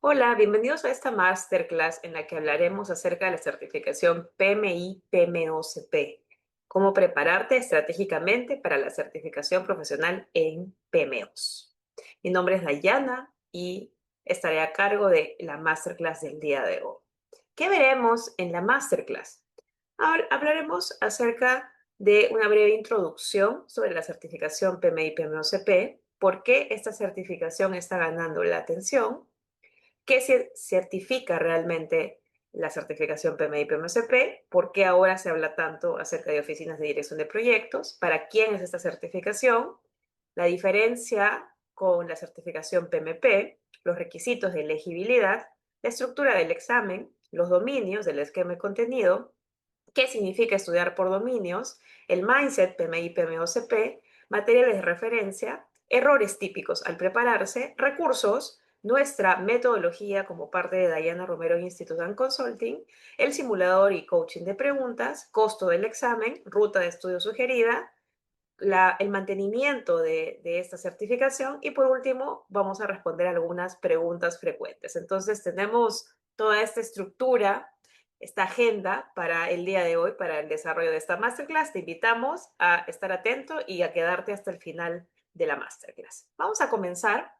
Hola, bienvenidos a esta masterclass en la que hablaremos acerca de la certificación PMI-PMOCP, cómo prepararte estratégicamente para la certificación profesional en PMOs. Mi nombre es Dayana y estaré a cargo de la masterclass del día de hoy. ¿Qué veremos en la masterclass? Hablaremos acerca de una breve introducción sobre la certificación PMI-PMOCP, por qué esta certificación está ganando la atención. ¿Qué se certifica realmente la certificación PMI-PMCP? ¿Por qué ahora se habla tanto acerca de oficinas de dirección de proyectos? ¿Para quién es esta certificación? La diferencia con la certificación PMP, los requisitos de elegibilidad, la estructura del examen, los dominios del esquema de contenido, qué significa estudiar por dominios, el mindset PMI-PMOCP, materiales de referencia, errores típicos al prepararse, recursos, nuestra metodología como parte de Diana Romero Institute and Consulting, el simulador y coaching de preguntas, costo del examen, ruta de estudio sugerida, el mantenimiento de esta certificación y por último vamos a responder algunas preguntas frecuentes. Entonces tenemos toda esta estructura, esta agenda para el día de hoy, para el desarrollo de esta masterclass. Te invitamos a estar atento y a quedarte hasta el final de la masterclass. Vamos a comenzar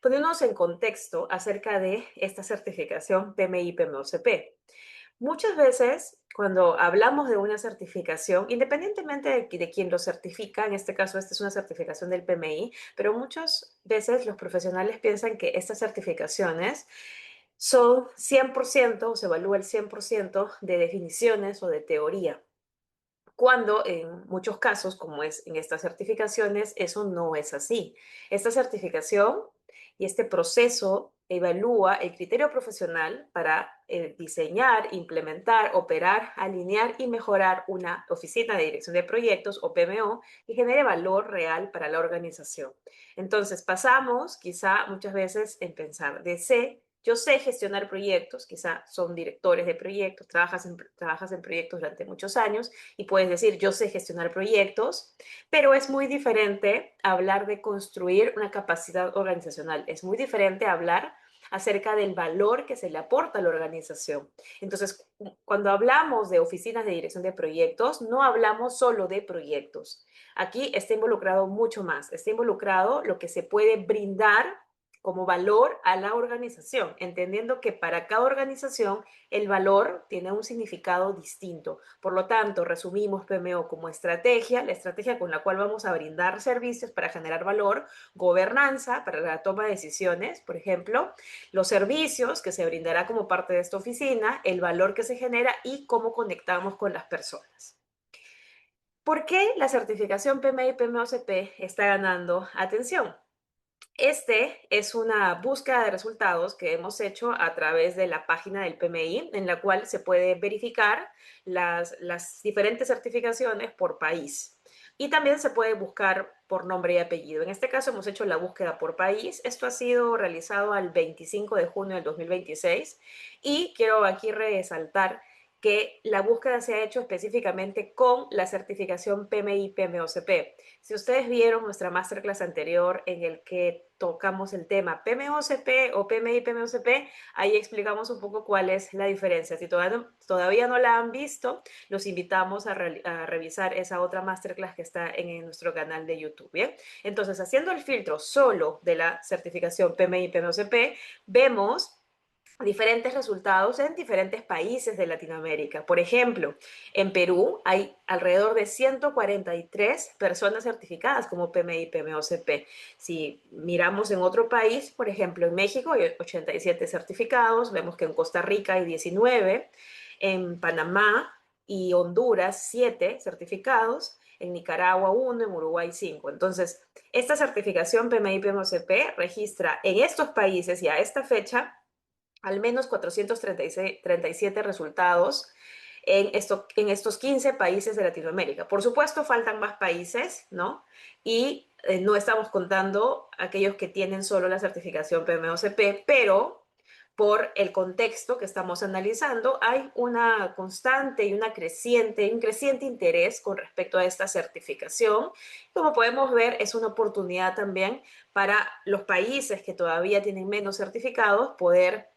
poniéndonos en contexto acerca de esta certificación PMI-PMOCP. Muchas veces, cuando hablamos de una certificación, independientemente de quién lo certifica, en este caso esta es una certificación del PMI, pero muchas veces los profesionales piensan que estas certificaciones son 100% o se evalúa el 100% de definiciones o de teoría, cuando en muchos casos, como es en estas certificaciones, eso no es así. Esta certificación y este proceso evalúa el criterio profesional para diseñar, implementar, operar, alinear y mejorar una oficina de dirección de proyectos o PMO que genere valor real para la organización. Entonces pasamos quizá muchas veces en pensar de yo sé gestionar proyectos, quizá son directores de proyectos, trabajas en proyectos durante muchos años y puedes decir, yo sé gestionar proyectos, pero es muy diferente hablar de construir una capacidad organizacional, es muy diferente hablar acerca del valor que se le aporta a la organización. Entonces, cuando hablamos de oficinas de dirección de proyectos, no hablamos solo de proyectos. Aquí está involucrado mucho más, está involucrado lo que se puede brindar como valor a la organización, entendiendo que para cada organización el valor tiene un significado distinto. Por lo tanto, resumimos PMO como estrategia, la estrategia con la cual vamos a brindar servicios para generar valor, gobernanza para la toma de decisiones, por ejemplo, los servicios que se brindará como parte de esta oficina, el valor que se genera y cómo conectamos con las personas. ¿Por qué la certificación PMI y PMOCP está ganando atención? Este es una búsqueda de resultados que hemos hecho a través de la página del PMI, en la cual se puede verificar las diferentes certificaciones por país. Y también se puede buscar por nombre y apellido. En este caso hemos hecho la búsqueda por país. Esto ha sido realizado al 25 de junio del 2026 y quiero aquí resaltar que la búsqueda se ha hecho específicamente con la certificación PMI-PMOCP. Si ustedes vieron nuestra masterclass anterior en el que tocamos el tema PMOCP o PMI-PMOCP, ahí explicamos un poco cuál es la diferencia. Si todavía no la han visto, los invitamos a revisar esa otra masterclass que está en nuestro canal de YouTube. ¿Bien? Entonces, haciendo el filtro solo de la certificación PMI-PMOCP, vemos diferentes resultados en diferentes países de Latinoamérica. Por ejemplo, en Perú hay alrededor de 143 personas certificadas como PMI y PMOCP. Si miramos en otro país, por ejemplo, en México hay 87 certificados, vemos que en Costa Rica hay 19, en Panamá y Honduras 7 certificados, en Nicaragua 1, en Uruguay 5. Entonces, esta certificación PMI y PMOCP registra en estos países y a esta fecha al menos 437 resultados en estos 15 países de Latinoamérica. Por supuesto, faltan más países, ¿no? Y no estamos contando aquellos que tienen solo la certificación PMOCP, pero por el contexto que estamos analizando, hay una constante y un creciente interés con respecto a esta certificación. Como podemos ver, es una oportunidad también para los países que todavía tienen menos certificados poder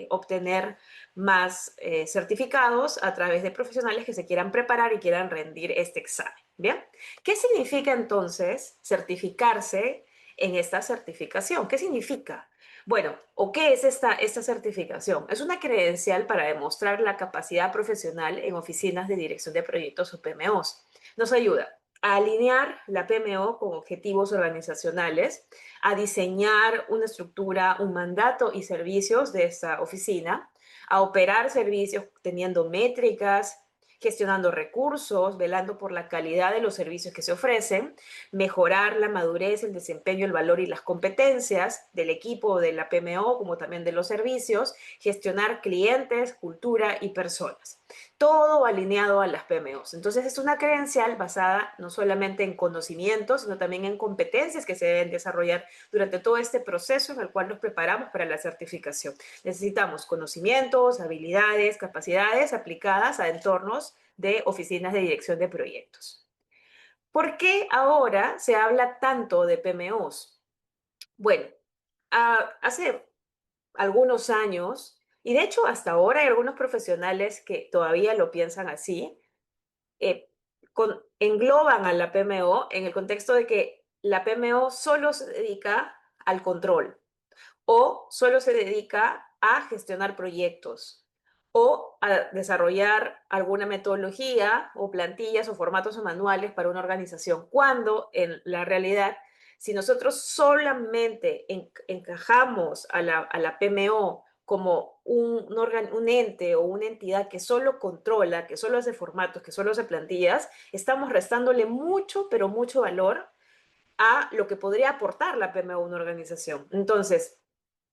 obtener más certificados a través de profesionales que se quieran preparar y quieran rendir este examen. ¿Bien? ¿Qué significa entonces certificarse en esta certificación? ¿Qué significa? Bueno, ¿o qué es esta certificación? Es una credencial para demostrar la capacidad profesional en oficinas de dirección de proyectos o PMOs. Nos ayuda a alinear la PMO con objetivos organizacionales, a diseñar una estructura, un mandato y servicios de esta oficina, a operar servicios teniendo métricas, gestionando recursos, velando por la calidad de los servicios que se ofrecen, mejorar la madurez, el desempeño, el valor y las competencias del equipo de la PMO, como también de los servicios, gestionar clientes, cultura y personas. Todo alineado a las PMOs. Entonces es una credencial basada no solamente en conocimientos, sino también en competencias que se deben desarrollar durante todo este proceso en el cual nos preparamos para la certificación. Necesitamos conocimientos, habilidades, capacidades aplicadas a entornos de oficinas de dirección de proyectos. ¿Por qué ahora se habla tanto de PMOs? Bueno, hace algunos años, y de hecho hasta ahora hay algunos profesionales que todavía lo piensan así, eh, engloban a la PMO en el contexto de que la PMO solo se dedica al control o solo se dedica a gestionar proyectos o a desarrollar alguna metodología o plantillas o formatos o manuales para una organización, cuando en la realidad, si nosotros solamente encajamos a la PMO como un ente o una entidad que solo controla, que solo hace formatos, que solo hace plantillas, estamos restándole mucho, pero mucho valor a lo que podría aportar la PMO a una organización. Entonces,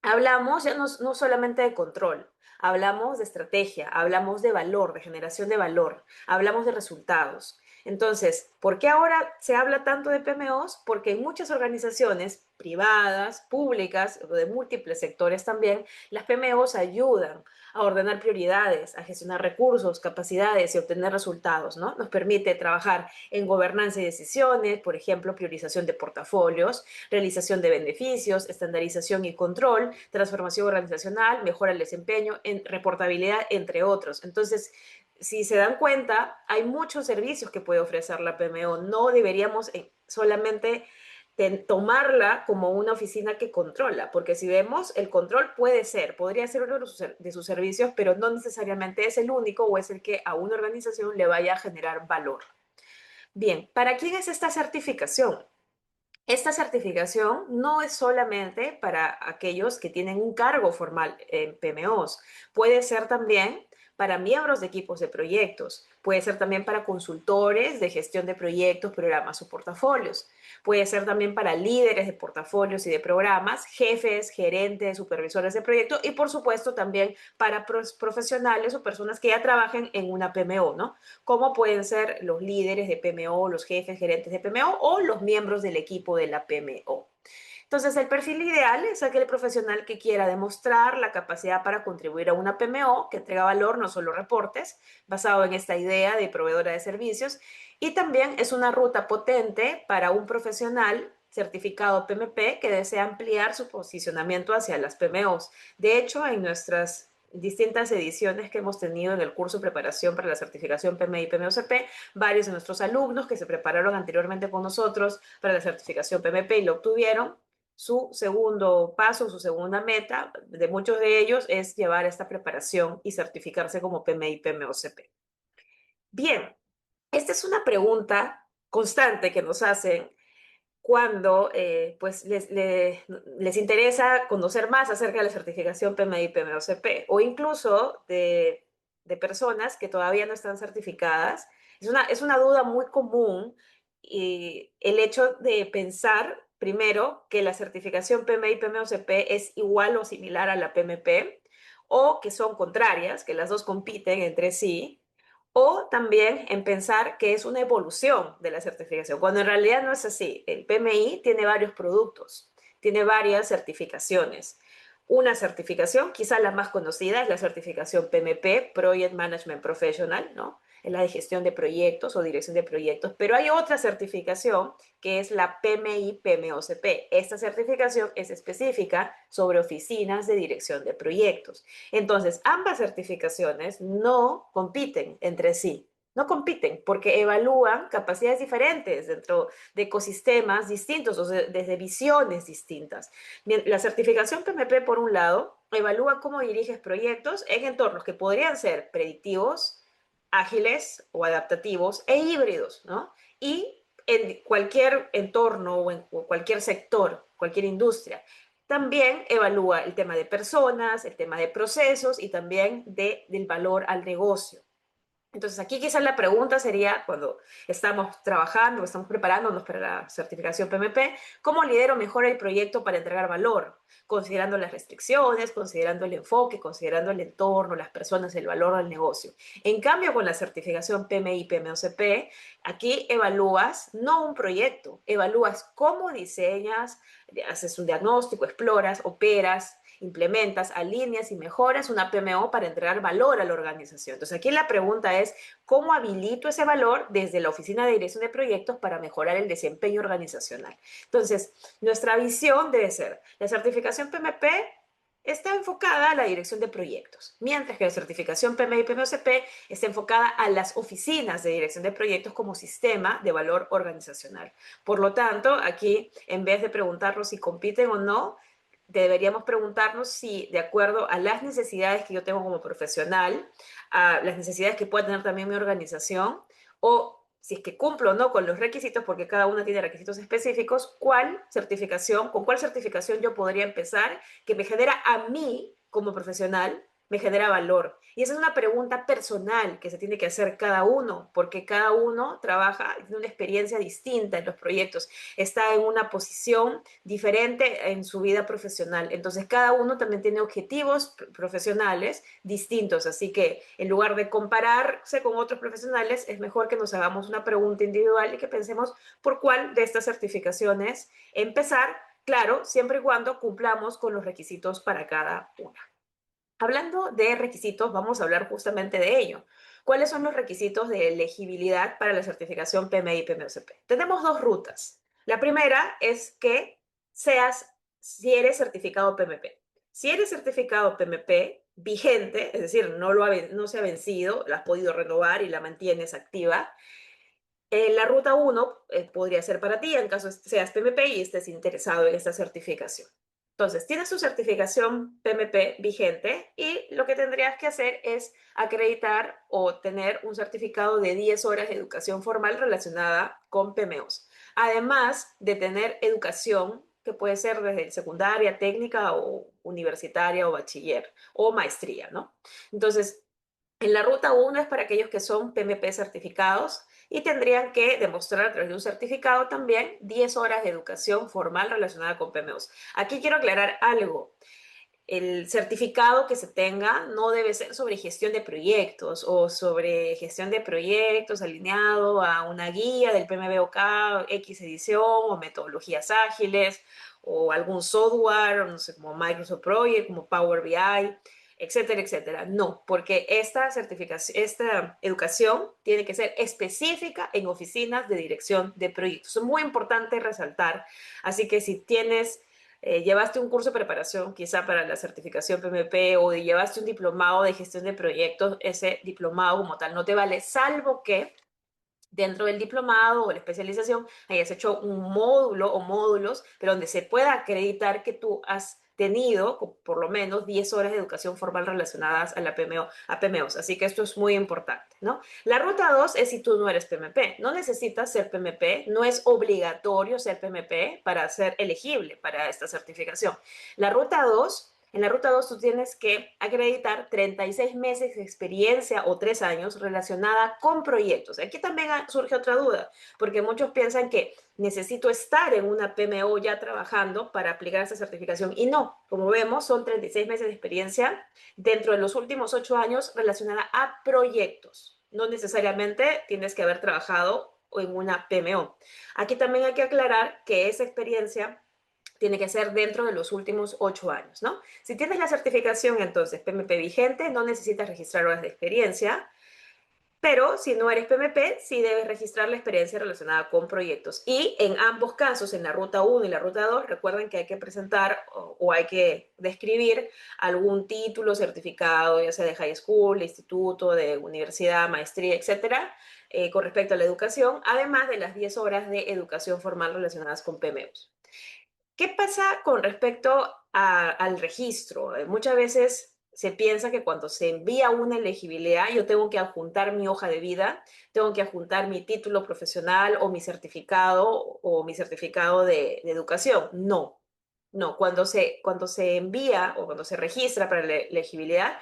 hablamos ya no solamente de control, hablamos de estrategia, hablamos de valor, de generación de valor, hablamos de resultados. Entonces, ¿por qué ahora se habla tanto de PMOs? Porque en muchas organizaciones privadas, públicas, de múltiples sectores también, las PMOs ayudan a ordenar prioridades, a gestionar recursos, capacidades y obtener resultados, ¿no? Nos permite trabajar en gobernanza y decisiones, por ejemplo, priorización de portafolios, realización de beneficios, estandarización y control, transformación organizacional, mejora el desempeño, reportabilidad, entre otros. Entonces, si se dan cuenta, hay muchos servicios que puede ofrecer la PMO. No deberíamos solamente tomarla como una oficina que controla, porque si vemos, el control podría ser uno de sus servicios, pero no necesariamente es el único o es el que a una organización le vaya a generar valor. Bien, ¿para quién es esta certificación? Esta certificación no es solamente para aquellos que tienen un cargo formal en PMOs, puede ser también para miembros de equipos de proyectos, puede ser también para consultores de gestión de proyectos, programas o portafolios, puede ser también para líderes de portafolios y de programas, jefes, gerentes, supervisores de proyectos y por supuesto también para profesionales o personas que ya trabajen en una PMO, ¿no? Como pueden ser los líderes de PMO, los jefes, gerentes de PMO o los miembros del equipo de la PMO. Entonces, el perfil ideal es aquel profesional que quiera demostrar la capacidad para contribuir a una PMO, que entrega valor, no solo reportes, basado en esta idea de proveedora de servicios, y también es una ruta potente para un profesional certificado PMP que desea ampliar su posicionamiento hacia las PMOs. De hecho, en nuestras distintas ediciones que hemos tenido en el curso de preparación para la certificación PMI y PMOCP, varios de nuestros alumnos que se prepararon anteriormente con nosotros para la certificación PMP y lo obtuvieron, su segundo paso, su segunda meta de muchos de ellos es llevar esta preparación y certificarse como PMI y PMOCP. Bien, esta es una pregunta constante que nos hacen cuando pues les interesa conocer más acerca de la certificación PMI y PMOCP o incluso de personas que todavía no están certificadas. Es una duda muy común y el hecho de pensar primero que la certificación PMI y PMOCP es igual o similar a la PMP o que son contrarias, que las dos compiten entre sí o también en pensar que es una evolución de la certificación, cuando en realidad no es así. El PMI tiene varios productos, tiene varias certificaciones. una certificación, quizá la más conocida es la certificación PMP, Project Management Professional, ¿no? Es la de gestión de proyectos o dirección de proyectos, pero hay otra certificación que es la PMI PMOCP. Esta certificación es específica sobre oficinas de dirección de proyectos. Entonces, ambas certificaciones no compiten entre sí. No compiten porque evalúan capacidades diferentes dentro de ecosistemas distintos o desde visiones distintas. La certificación PMP, por un lado, evalúa cómo diriges proyectos en entornos que podrían ser predictivos, ágiles o adaptativos e híbridos, ¿no? Y en cualquier entorno o en cualquier sector, cualquier industria. También evalúa el tema de personas, el tema de procesos y también del valor al negocio. Entonces, aquí quizás la pregunta sería, cuando estamos trabajando, estamos preparándonos para la certificación PMP, ¿cómo lidero mejor el proyecto para entregar valor? Considerando las restricciones, considerando el enfoque, considerando el entorno, las personas, el valor del negocio. En cambio, con la certificación PMI, PMOCP, aquí evalúas no un proyecto, evalúas cómo diseñas, haces un diagnóstico, exploras, operas, implementas, alineas y mejoras una PMO para entregar valor a la organización. Entonces, aquí la pregunta es, ¿cómo habilito ese valor desde la oficina de dirección de proyectos para mejorar el desempeño organizacional? Entonces, nuestra visión debe ser, la certificación PMP está enfocada a la dirección de proyectos, mientras que la certificación PMI y PMOCP está enfocada a las oficinas de dirección de proyectos como sistema de valor organizacional. Por lo tanto, aquí, en vez de preguntarnos si compiten o no, deberíamos preguntarnos si, de acuerdo a las necesidades que yo tengo como profesional, a las necesidades que pueda tener también mi organización, o si es que cumplo o no con los requisitos, porque cada una tiene requisitos específicos, con cuál certificación yo podría empezar que me genera a mí como profesional, me genera valor. Y esa es una pregunta personal que se tiene que hacer cada uno, porque cada uno trabaja, tiene una experiencia distinta en los proyectos, está en una posición diferente en su vida profesional. Entonces, cada uno también tiene objetivos profesionales distintos. Así que en lugar de compararse con otros profesionales, es mejor que nos hagamos una pregunta individual y que pensemos por cuál de estas certificaciones empezar, claro, siempre y cuando cumplamos con los requisitos para cada una. Hablando de requisitos, vamos a hablar justamente de ello. ¿Cuáles son los requisitos de elegibilidad para la certificación PMI y PMOCP? Tenemos dos rutas. La primera es que si eres certificado PMP. Si eres certificado PMP vigente, es decir, no se ha vencido, la has podido renovar y la mantienes activa, la ruta 1 podría ser para ti en caso seas PMP y estés interesado en esta certificación. Entonces, tienes tu certificación PMP vigente y lo que tendrías que hacer es acreditar o tener un certificado de 10 horas de educación formal relacionada con PMOs. Además de tener educación que puede ser desde secundaria, técnica o universitaria o bachiller o maestría, ¿no? Entonces, en la ruta 1 es para aquellos que son PMP certificados y tendrían que demostrar a través de un certificado también 10 horas de educación formal relacionada con PMOs. Aquí quiero aclarar algo. El certificado que se tenga no debe ser sobre gestión de proyectos o sobre gestión de proyectos alineado a una guía del PMBOK, X edición o metodologías ágiles o algún software, no sé, como Microsoft Project, como Power BI, etcétera, etcétera. No, porque esta certificación, esta educación tiene que ser específica en oficinas de dirección de proyectos. Es muy importante resaltar. Así que si llevaste un curso de preparación quizá para la certificación PMP o llevaste un diplomado de gestión de proyectos, ese diplomado como tal no te vale, salvo que dentro del diplomado o la especialización hayas hecho un módulo o módulos, pero donde se pueda acreditar que tú has tenido por lo menos 10 horas de educación formal relacionadas a la PMO, a PMOs. Así que esto es muy importante, ¿no? La ruta 2 es si tú no eres PMP. No necesitas ser PMP, no es obligatorio ser PMP para ser elegible para esta certificación. La ruta 2 en la ruta 2 tú tienes que acreditar 36 meses de experiencia o 3 años relacionada con proyectos. Aquí también surge otra duda, porque muchos piensan que necesito estar en una PMO ya trabajando para aplicar esta certificación. Y no, como vemos, son 36 meses de experiencia dentro de los últimos 8 años relacionada a proyectos. No necesariamente tienes que haber trabajado en una PMO. Aquí también hay que aclarar que esa experiencia Tiene que ser dentro de los últimos 8 años, ¿no? Si tienes la certificación, entonces PMP vigente, no necesitas registrar horas de experiencia, pero si no eres PMP, sí debes registrar la experiencia relacionada con proyectos. Y en ambos casos, en la ruta 1 y la ruta 2, recuerden que hay que presentar o hay que describir algún título, certificado, ya sea de high school, de instituto, de universidad, maestría, etcétera, con respecto a la educación, además de las 10 horas de educación formal relacionadas con PMUs. ¿Qué pasa con respecto al registro? Muchas veces se piensa que cuando se envía una elegibilidad, yo tengo que adjuntar mi hoja de vida, tengo que adjuntar mi título profesional o mi certificado de educación. No, no. Cuando se envía o cuando se registra para la elegibilidad,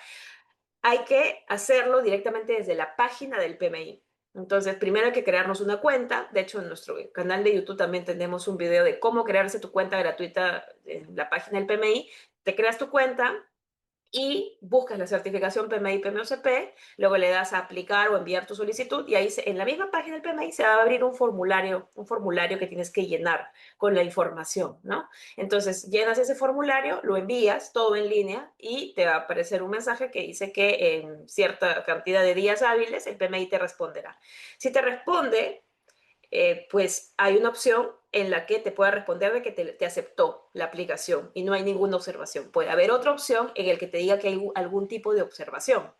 hay que hacerlo directamente desde la página del PMI. Entonces, primero hay que crearnos una cuenta. De hecho, en nuestro canal de YouTube también tenemos un video de cómo crearse tu cuenta gratuita en la página del PMI. Te creas tu cuenta, y buscas la certificación PMI PMOCP, luego le das a aplicar o enviar tu solicitud y ahí en la misma página del PMI se va a abrir un formulario que tienes que llenar con la información, ¿no? Entonces llenas ese formulario, lo envías todo en línea y te va a aparecer un mensaje que dice que en cierta cantidad de días hábiles el PMI te responderá. Si te responde, pues hay una opción en la que te pueda responder de que te aceptó la aplicación y no hay ninguna observación. Puede haber otra opción en el que te diga que hay algún tipo de observación.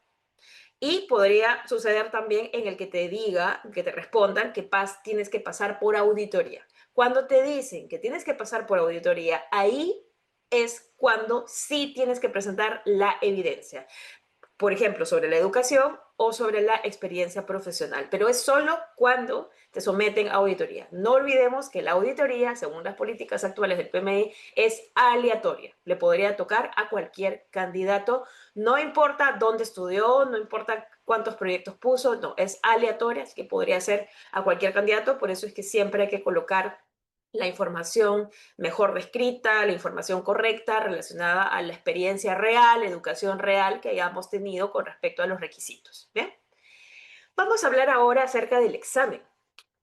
Y podría suceder también en el que te diga, que te respondan que tienes que pasar por auditoría. Cuando te dicen que tienes que pasar por auditoría, ahí es cuando sí tienes que presentar la evidencia, por ejemplo, sobre la educación o sobre la experiencia profesional, pero es solo cuando te someten a auditoría. No olvidemos que la auditoría, según las políticas actuales del PMI, es aleatoria. Le podría tocar a cualquier candidato, no importa dónde estudió, no importa cuántos proyectos puso, no, es aleatoria, así que podría ser a cualquier candidato, por eso es que siempre hay que colocar la información mejor descrita, la información correcta relacionada a la experiencia real, educación real que hayamos tenido con respecto a los requisitos. ¿Bien? Vamos a hablar ahora acerca del examen.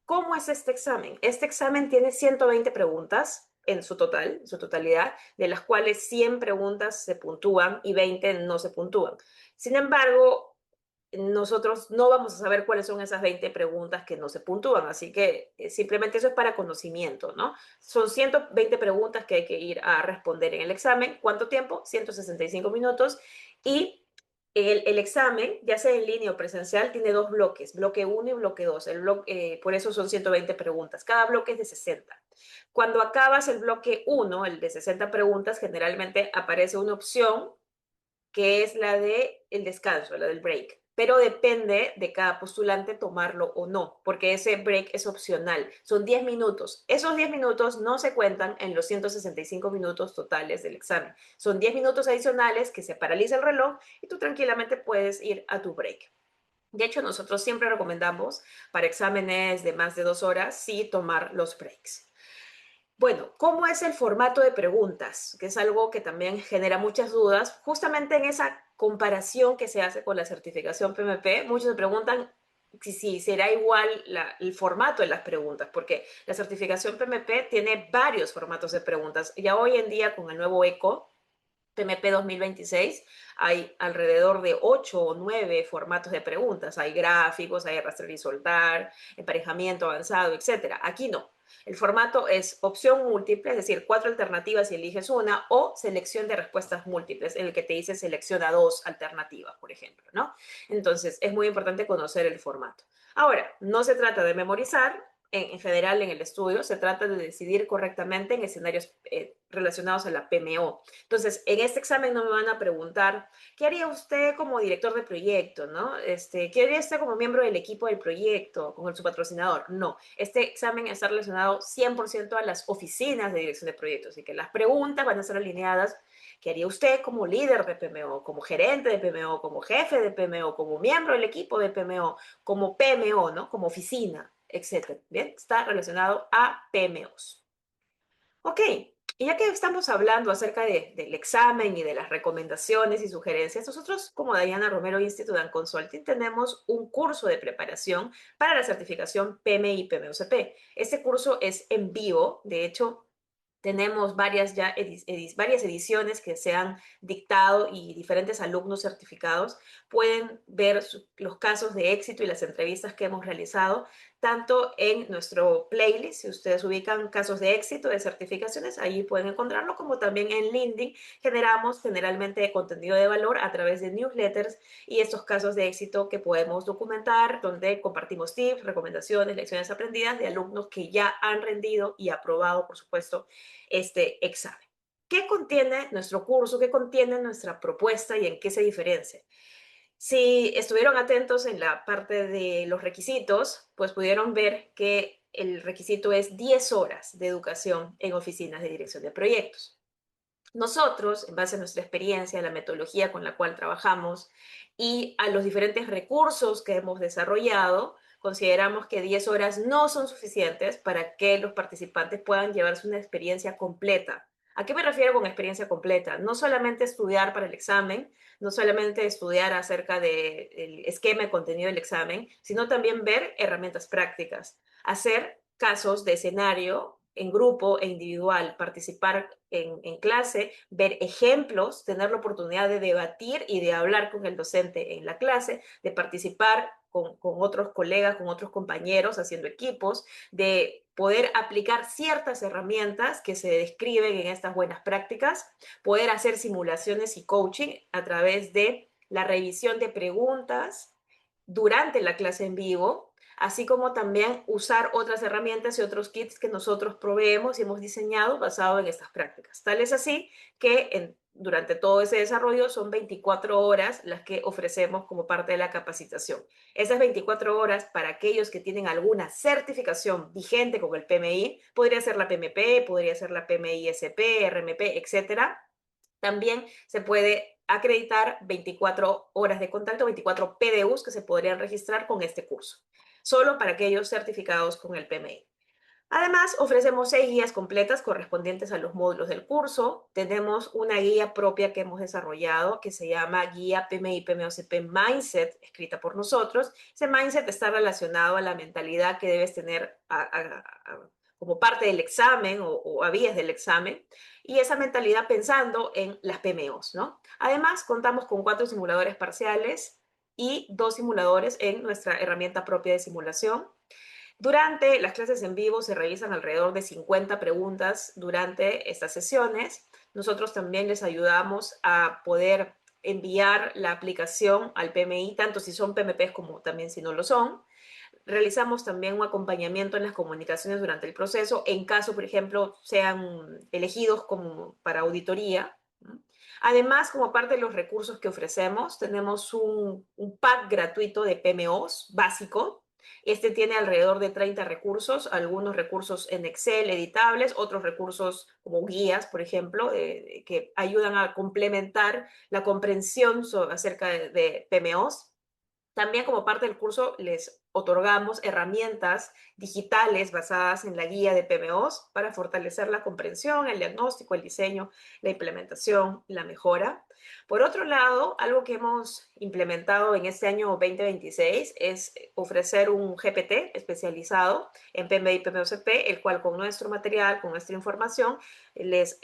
¿Cómo es este examen? Este examen tiene 120 preguntas en su totalidad, de las cuales 100 preguntas se puntúan y 20 no se puntúan. Sin embargo, nosotros no vamos a saber cuáles son esas 20 preguntas que no se puntúan, así que simplemente eso es para conocimiento, ¿no? Son 120 preguntas que hay que ir a responder en el examen. ¿Cuánto tiempo? 165 minutos. Y el examen, ya sea en línea o presencial, tiene dos bloques, bloque 1 y bloque 2. Por eso son 120 preguntas. Cada bloque es de 60. Cuando acabas el bloque 1, el de 60 preguntas, generalmente aparece una opción que es la de el descanso, la del break. Pero depende de cada postulante tomarlo o no, porque ese break es opcional. Son 10 minutos. Esos 10 minutos no se cuentan en los 165 minutos totales del examen. Son 10 minutos adicionales que se paraliza el reloj y tú tranquilamente puedes ir a tu break. De hecho, nosotros siempre recomendamos para exámenes de más de 2 horas, sí tomar los breaks. Bueno, ¿cómo es el formato de preguntas? Que es algo que también genera muchas dudas. Justamente en esa comparación que se hace con la certificación PMP, muchos se preguntan si será igual el formato de las preguntas, porque la certificación PMP tiene varios formatos de preguntas. Ya hoy en día, con el nuevo ECO, PMP 2026, hay alrededor de 8 o 9 formatos de preguntas. Hay gráficos, hay arrastrar y soltar, emparejamiento avanzado, etcétera. Aquí no. El formato es opción múltiple, es decir, 4 alternativas y eliges una, o selección de respuestas múltiples, en el que te dice selecciona 2 alternativas, por ejemplo, ¿no? Entonces, es muy importante conocer el formato. Ahora, no se trata de memorizar, en general en el estudio, se trata de decidir correctamente en escenarios relacionados a la PMO. Entonces, en este examen no me van a preguntar, ¿qué haría usted como director de proyecto? ¿No? ¿Qué haría usted como miembro del equipo del proyecto, con su patrocinador? No, este examen está relacionado 100% a las oficinas de dirección de proyectos, y que las preguntas van a ser alineadas. ¿Qué haría usted como líder de PMO, como gerente de PMO, como jefe de PMO, como miembro del equipo de PMO, como PMO, ¿no? Como oficina, etcétera? Bien, está relacionado a PMOs. Ok, y ya que estamos hablando acerca del examen y de las recomendaciones y sugerencias, nosotros como Diana Romero Institute and Consulting tenemos un curso de preparación para la certificación PMI PMOCP. Este curso es en vivo, de hecho, Tenemos varias ediciones que se han dictado y diferentes alumnos certificados pueden ver los casos de éxito y las entrevistas que hemos realizado, tanto en nuestro playlist, si ustedes ubican casos de éxito de certificaciones, allí pueden encontrarlo, como también en LinkedIn. Generamos generalmente contenido de valor a través de newsletters y estos casos de éxito que podemos documentar, donde compartimos tips, recomendaciones, lecciones aprendidas de alumnos que ya han rendido y aprobado, por supuesto, este examen. ¿Qué contiene nuestro curso? ¿Qué contiene nuestra propuesta y en qué se diferencia? Si estuvieron atentos en la parte de los requisitos, pues pudieron ver que el requisito es 10 horas de educación en oficinas de dirección de proyectos. Nosotros, en base a nuestra experiencia, a la metodología con la cual trabajamos y a los diferentes recursos que hemos desarrollado, consideramos que 10 horas no son suficientes para que los participantes puedan llevarse una experiencia completa. ¿A qué me refiero con experiencia completa? No solamente estudiar para el examen, no solamente estudiar acerca del esquema y contenido del examen, sino también ver herramientas prácticas, hacer casos de escenario en grupo e individual, participar en clase, ver ejemplos, tener la oportunidad de debatir y de hablar con el docente en la clase, de participar con otros colegas, con otros compañeros, haciendo equipos, de poder aplicar ciertas herramientas que se describen en estas buenas prácticas, poder hacer simulaciones y coaching a través de la revisión de preguntas durante la clase en vivo, así como también usar otras herramientas y otros kits que nosotros proveemos y hemos diseñado basado en estas prácticas. Tal es así que durante todo ese desarrollo son 24 horas las que ofrecemos como parte de la capacitación. Esas 24 horas para aquellos que tienen alguna certificación vigente con el PMI, podría ser la PMP, podría ser la PMI-SP, RMP, etcétera. También se puede acreditar 24 horas de contacto, 24 PDUs que se podrían registrar con este curso, solo para aquellos certificados con el PMI. Además, ofrecemos 6 guías completas correspondientes a los módulos del curso. Tenemos una guía propia que hemos desarrollado que se llama Guía PMI PMOCP Mindset, escrita por nosotros. Ese mindset está relacionado a la mentalidad que debes tener como parte del examen o a vías del examen, y esa mentalidad pensando en las PMOs, ¿no? Además, contamos con 4 simuladores parciales y 2 simuladores en nuestra herramienta propia de simulación. Durante las clases en vivo se realizan alrededor de 50 preguntas durante estas sesiones. Nosotros también les ayudamos a poder enviar la aplicación al PMI, tanto si son PMPs como también si no lo son. Realizamos también un acompañamiento en las comunicaciones durante el proceso, en caso, por ejemplo, sean elegidos como para auditoría. Además, como parte de los recursos que ofrecemos, tenemos un pack gratuito de PMOs básico. Este tiene alrededor de 30 recursos, algunos recursos en Excel editables, otros recursos como guías, por ejemplo, que ayudan a complementar la comprensión acerca de PMOs. También como parte del curso les otorgamos herramientas digitales basadas en la guía de PMOs para fortalecer la comprensión, el diagnóstico, el diseño, la implementación, la mejora. Por otro lado, algo que hemos implementado en este año 2026 es ofrecer un GPT especializado en PMI y PMOCP, el cual con nuestro material, con nuestra información, les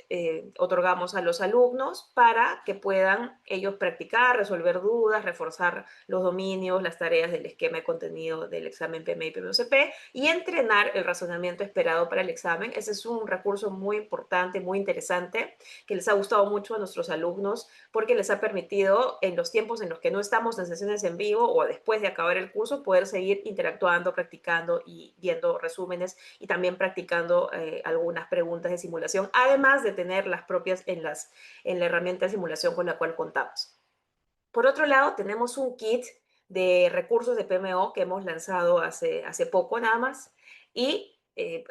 otorgamos a los alumnos para que puedan ellos practicar, resolver dudas, reforzar los dominios, las tareas del esquema de contenido del examen PMI y PMOCP y entrenar el razonamiento esperado para el examen. Ese es un recurso muy importante, muy interesante, que les ha gustado mucho a nuestros alumnos porque les ha permitido en los tiempos en los que no estamos en sesiones en vivo o después de acabar el curso poder seguir interactuando, practicando y viendo resúmenes y también practicando algunas preguntas de simulación, además de tener las propias en la herramienta de simulación con la cual contamos. Por otro lado, tenemos un kit de recursos de PMO que hemos lanzado hace poco nada más, y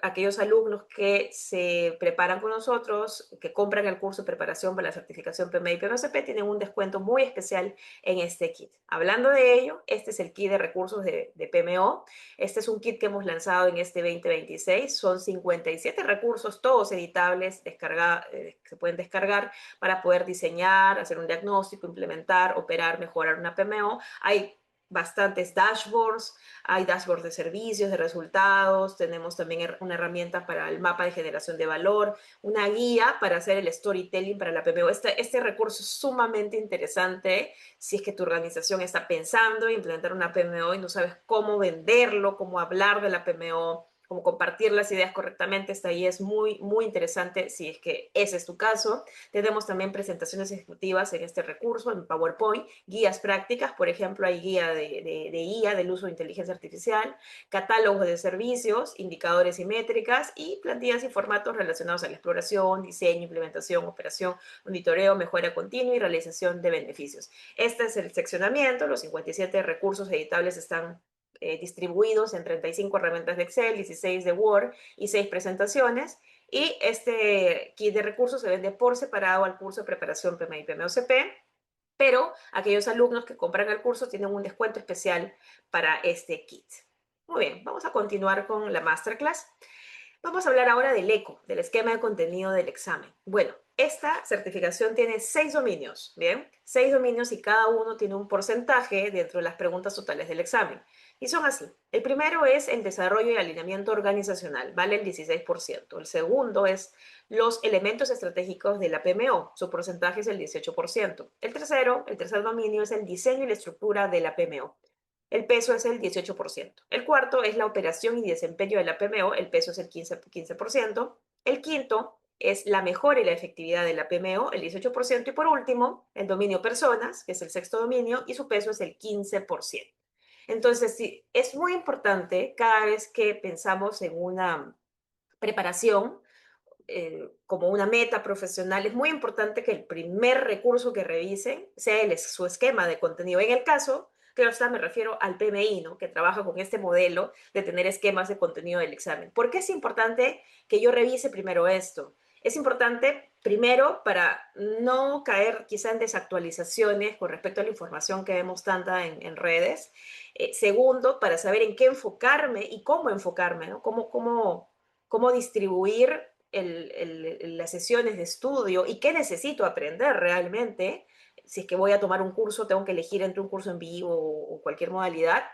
aquellos alumnos que se preparan con nosotros, que compran el curso de preparación para la certificación PMI y PMOCP, tienen un descuento muy especial en este kit. Hablando de ello, este es el kit de recursos de PMO. Este es un kit que hemos lanzado en este 2026. Son 57 recursos, todos editables, se pueden descargar para poder diseñar, hacer un diagnóstico, implementar, operar, mejorar una PMO. Hay bastantes dashboards, hay dashboards de servicios, de resultados, tenemos también una herramienta para el mapa de generación de valor, una guía para hacer el storytelling para la PMO. Este recurso es sumamente interesante si es que tu organización está pensando en implementar una PMO y no sabes cómo venderlo, cómo hablar de la PMO, cómo compartir las ideas correctamente. Esta guía es muy, muy interesante si es que ese es tu caso. Tenemos también presentaciones ejecutivas en este recurso, en PowerPoint, guías prácticas, por ejemplo, hay guía de IA, del uso de inteligencia artificial, catálogos de servicios, indicadores y métricas y plantillas y formatos relacionados a la exploración, diseño, implementación, operación, monitoreo, mejora continua y realización de beneficios. Este es el seccionamiento, los 57 recursos editables están distribuidos en 35 herramientas de Excel, 16 de Word y 6 presentaciones. Y este kit de recursos se vende por separado al curso de preparación PMI PMOCP, pero aquellos alumnos que compran el curso tienen un descuento especial para este kit. Muy bien, vamos a continuar con la masterclass. Vamos a hablar ahora del ECO, del esquema de contenido del examen. Bueno, esta certificación tiene 6 dominios, ¿bien? 6 dominios y cada uno tiene un porcentaje dentro de las preguntas totales del examen. Y son así. El primero es el desarrollo y alineamiento organizacional, vale el 16%. El segundo es los elementos estratégicos de la PMO, su porcentaje es el 18%. El tercer dominio es el diseño y la estructura de la PMO. El peso es el 18%. El cuarto es la operación y desempeño de la PMO, el peso es el 15%. El quinto es la mejora y la efectividad de la PMO, el 18%. Y por último, el dominio personas, que es el sexto dominio, y su peso es el 15%. Entonces, sí, es muy importante cada vez que pensamos en una preparación como una meta profesional, es muy importante que el primer recurso que revisen sea su esquema de contenido. En el caso, claro está, me refiero al PMI, ¿no? Que trabaja con este modelo de tener esquemas de contenido del examen. ¿Por qué es importante que yo revise primero esto? Es importante, primero, para no caer quizá en desactualizaciones con respecto a la información que vemos tanta en redes. Segundo, para saber en qué enfocarme y cómo enfocarme, ¿no? Cómo distribuir las sesiones de estudio y qué necesito aprender realmente. Si es que voy a tomar un curso, tengo que elegir entre un curso en vivo o cualquier modalidad,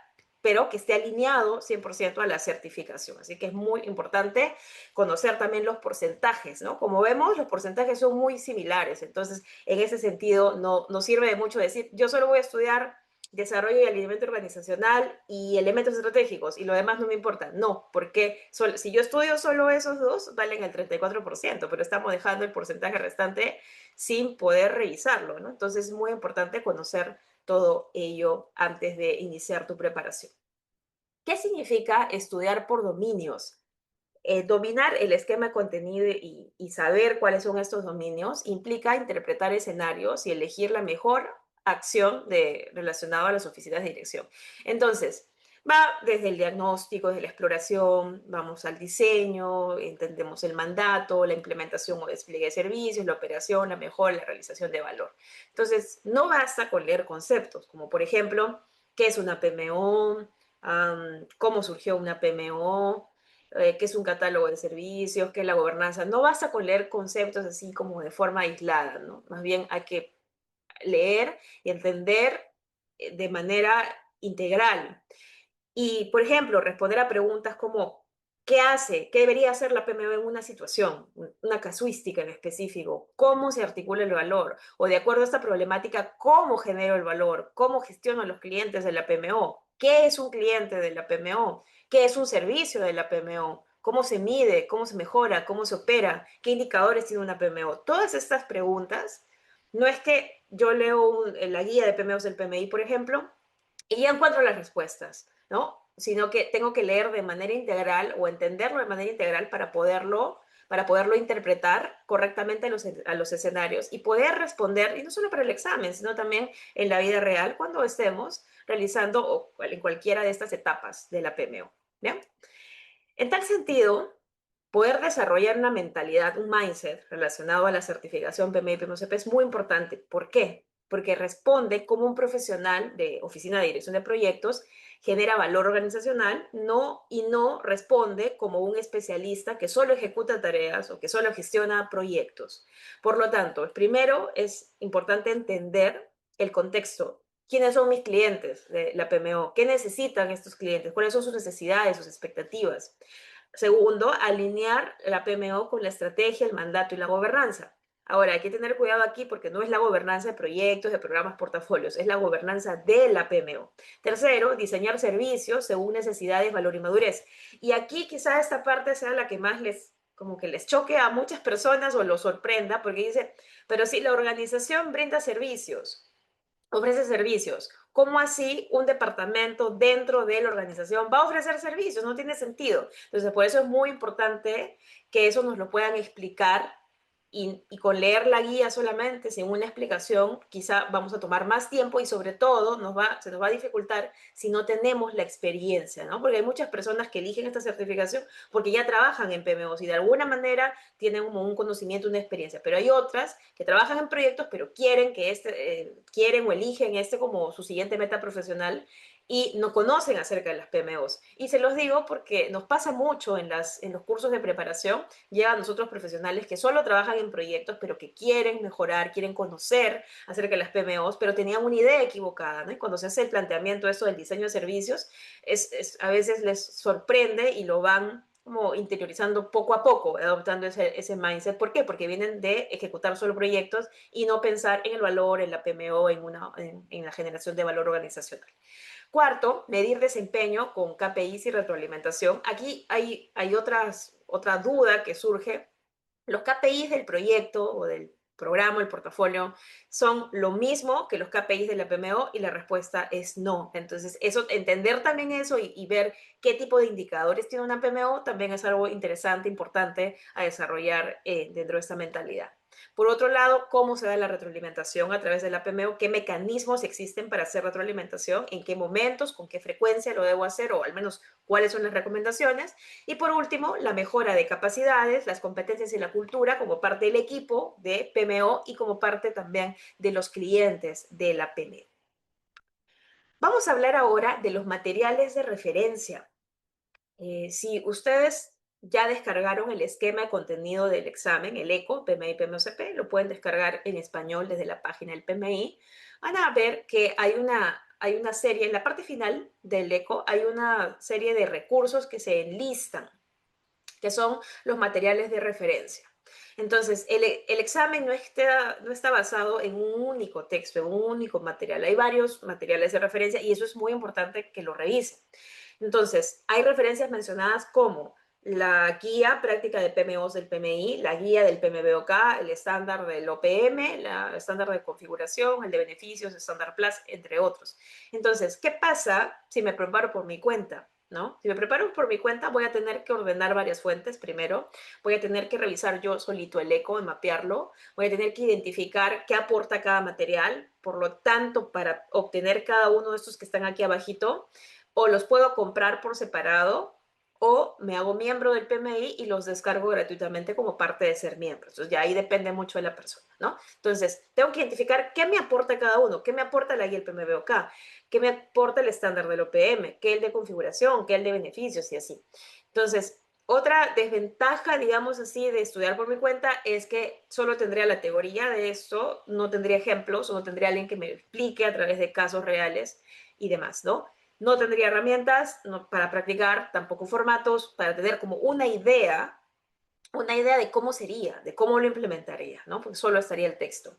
pero que esté alineado 100% a la certificación. Así que es muy importante conocer también los porcentajes, ¿no? Como vemos, los porcentajes son muy similares. Entonces, en ese sentido, no sirve de mucho decir, yo solo voy a estudiar desarrollo y alineamiento organizacional y elementos estratégicos y lo demás no me importa. No, porque si yo estudio solo esos dos, valen el 34%, pero estamos dejando el porcentaje restante sin poder revisarlo, ¿no? Entonces es muy importante conocer todo ello antes de iniciar tu preparación. ¿Qué significa estudiar por dominios? Dominar el esquema de contenido y saber cuáles son estos dominios implica interpretar escenarios y elegir la mejor acción relacionada a las oficinas de dirección. Entonces, va desde el diagnóstico, desde la exploración, vamos al diseño, entendemos el mandato, la implementación o despliegue de servicios, la operación, la mejora, la realización de valor. Entonces, no basta con leer conceptos, como por ejemplo, ¿qué es una PMO? ¿Cómo surgió una PMO? Qué es un catálogo de servicios, qué es la gobernanza. No basta con leer conceptos así como de forma aislada, ¿no? Más bien hay que leer y entender de manera integral. Y, por ejemplo, responder a preguntas como, ¿qué hace? ¿Qué debería hacer la PMO en una situación? Una casuística en específico. ¿Cómo se articula el valor? O de acuerdo a esta problemática, ¿cómo genero el valor? ¿Cómo gestiono a los clientes de la PMO? ¿Qué es un cliente de la PMO? ¿Qué es un servicio de la PMO? ¿Cómo se mide? ¿Cómo se mejora? ¿Cómo se opera? ¿Qué indicadores tiene una PMO? Todas estas preguntas, no es que yo leo la guía de PMOs del PMI, por ejemplo, y ya encuentro las respuestas, ¿no? Sino que tengo que leer de manera integral o entenderlo de manera integral para poderlo interpretar correctamente a los escenarios y poder responder, y no solo para el examen, sino también en la vida real cuando estemos realizando o en cualquiera de estas etapas de la PMO. ¿Bien? En tal sentido, poder desarrollar una mentalidad, un mindset relacionado a la certificación PMI y PMOCP es muy importante. ¿Por qué? Porque responde como un profesional de oficina de dirección de proyectos, genera valor organizacional, y no responde como un especialista que solo ejecuta tareas o que solo gestiona proyectos. Por lo tanto, primero es importante entender el contexto quiénes son mis clientes de la PMO, qué necesitan estos clientes, cuáles son sus necesidades, sus expectativas. Segundo, alinear la PMO con la estrategia, el mandato y la gobernanza. Ahora, hay que tener cuidado aquí porque no es la gobernanza de proyectos, de programas, portafolios, es la gobernanza de la PMO. Tercero, diseñar servicios según necesidades, valor y madurez. Y aquí quizá esta parte sea la que más les, como que les choque a muchas personas o los sorprenda, porque dice, pero si la organización brinda servicios, ofrece servicios. ¿Cómo así un departamento dentro de la organización va a ofrecer servicios? No tiene sentido. Entonces, por eso es muy importante que eso nos lo puedan explicar y con leer la guía solamente, sin una explicación, quizá vamos a tomar más tiempo y sobre todo se nos va a dificultar si no tenemos la experiencia, ¿no? Porque hay muchas personas que eligen esta certificación porque ya trabajan en PMOs y de alguna manera tienen como un conocimiento, una experiencia, pero hay otras que trabajan en proyectos pero quieren o eligen este como su siguiente meta profesional y no conocen acerca de las PMOs. Y se los digo porque nos pasa mucho en los cursos de preparación, llegan a nosotros profesionales que solo trabajan en proyectos, pero que quieren mejorar, quieren conocer acerca de las PMOs, pero tenían una idea equivocada, ¿no? Y cuando se hace el planteamiento de eso del diseño de servicios, a veces les sorprende y lo van como interiorizando poco a poco, adoptando ese mindset. ¿Por qué? Porque vienen de ejecutar solo proyectos y no pensar en el valor, en la PMO, en la generación de valor organizacional. Cuarto, medir desempeño con KPIs y retroalimentación. Aquí hay otra duda que surge. ¿Los KPIs del proyecto o del programa, el portafolio, son lo mismo que los KPIs de la PMO? Y la respuesta es no. Entonces, entender también eso y ver qué tipo de indicadores tiene una PMO también es algo interesante, importante a desarrollar dentro de esta mentalidad. Por otro lado, cómo se da la retroalimentación a través de la PMO, qué mecanismos existen para hacer retroalimentación, en qué momentos, con qué frecuencia lo debo hacer o al menos cuáles son las recomendaciones. Y por último, la mejora de capacidades, las competencias y la cultura como parte del equipo de PMO y como parte también de los clientes de la PMO. Vamos a hablar ahora de los materiales de referencia. Si ustedes ya descargaron el esquema de contenido del examen, el ECO, PMI, PMOCP, lo pueden descargar en español desde la página del PMI. Van a ver que hay una serie, en la parte final del ECO, hay una serie de recursos que se enlistan, que son los materiales de referencia. Entonces, el examen no está basado en un único texto, en un único material. Hay varios materiales de referencia y eso es muy importante que lo revisen. Entonces, hay referencias mencionadas como la guía práctica de PMOs del PMI, la guía del PMBOK, el estándar del OPM, el estándar de configuración, el de beneficios, el estándar Plus, entre otros. Entonces, ¿qué pasa si me preparo por mi cuenta? ¿No? Si me preparo por mi cuenta, voy a tener que ordenar varias fuentes primero, voy a tener que revisar yo solito el eco, mapearlo, voy a tener que identificar qué aporta cada material, por lo tanto, para obtener cada uno de estos que están aquí abajito, o los puedo comprar por separado, o me hago miembro del PMI y los descargo gratuitamente como parte de ser miembro. Entonces, ya ahí depende mucho de la persona, ¿no? Entonces, tengo que identificar qué me aporta cada uno, qué me aporta la guía del PMBOK, qué me aporta el estándar del OPM, qué el de configuración, qué el de beneficios y así. Entonces, otra desventaja, digamos así, de estudiar por mi cuenta es que solo tendría la teoría de esto, no tendría ejemplos, no tendría alguien que me explique a través de casos reales y demás, ¿no? No tendría herramientas para practicar, tampoco formatos, para tener como una idea de cómo sería, de cómo lo implementaría, ¿no? Porque solo estaría el texto.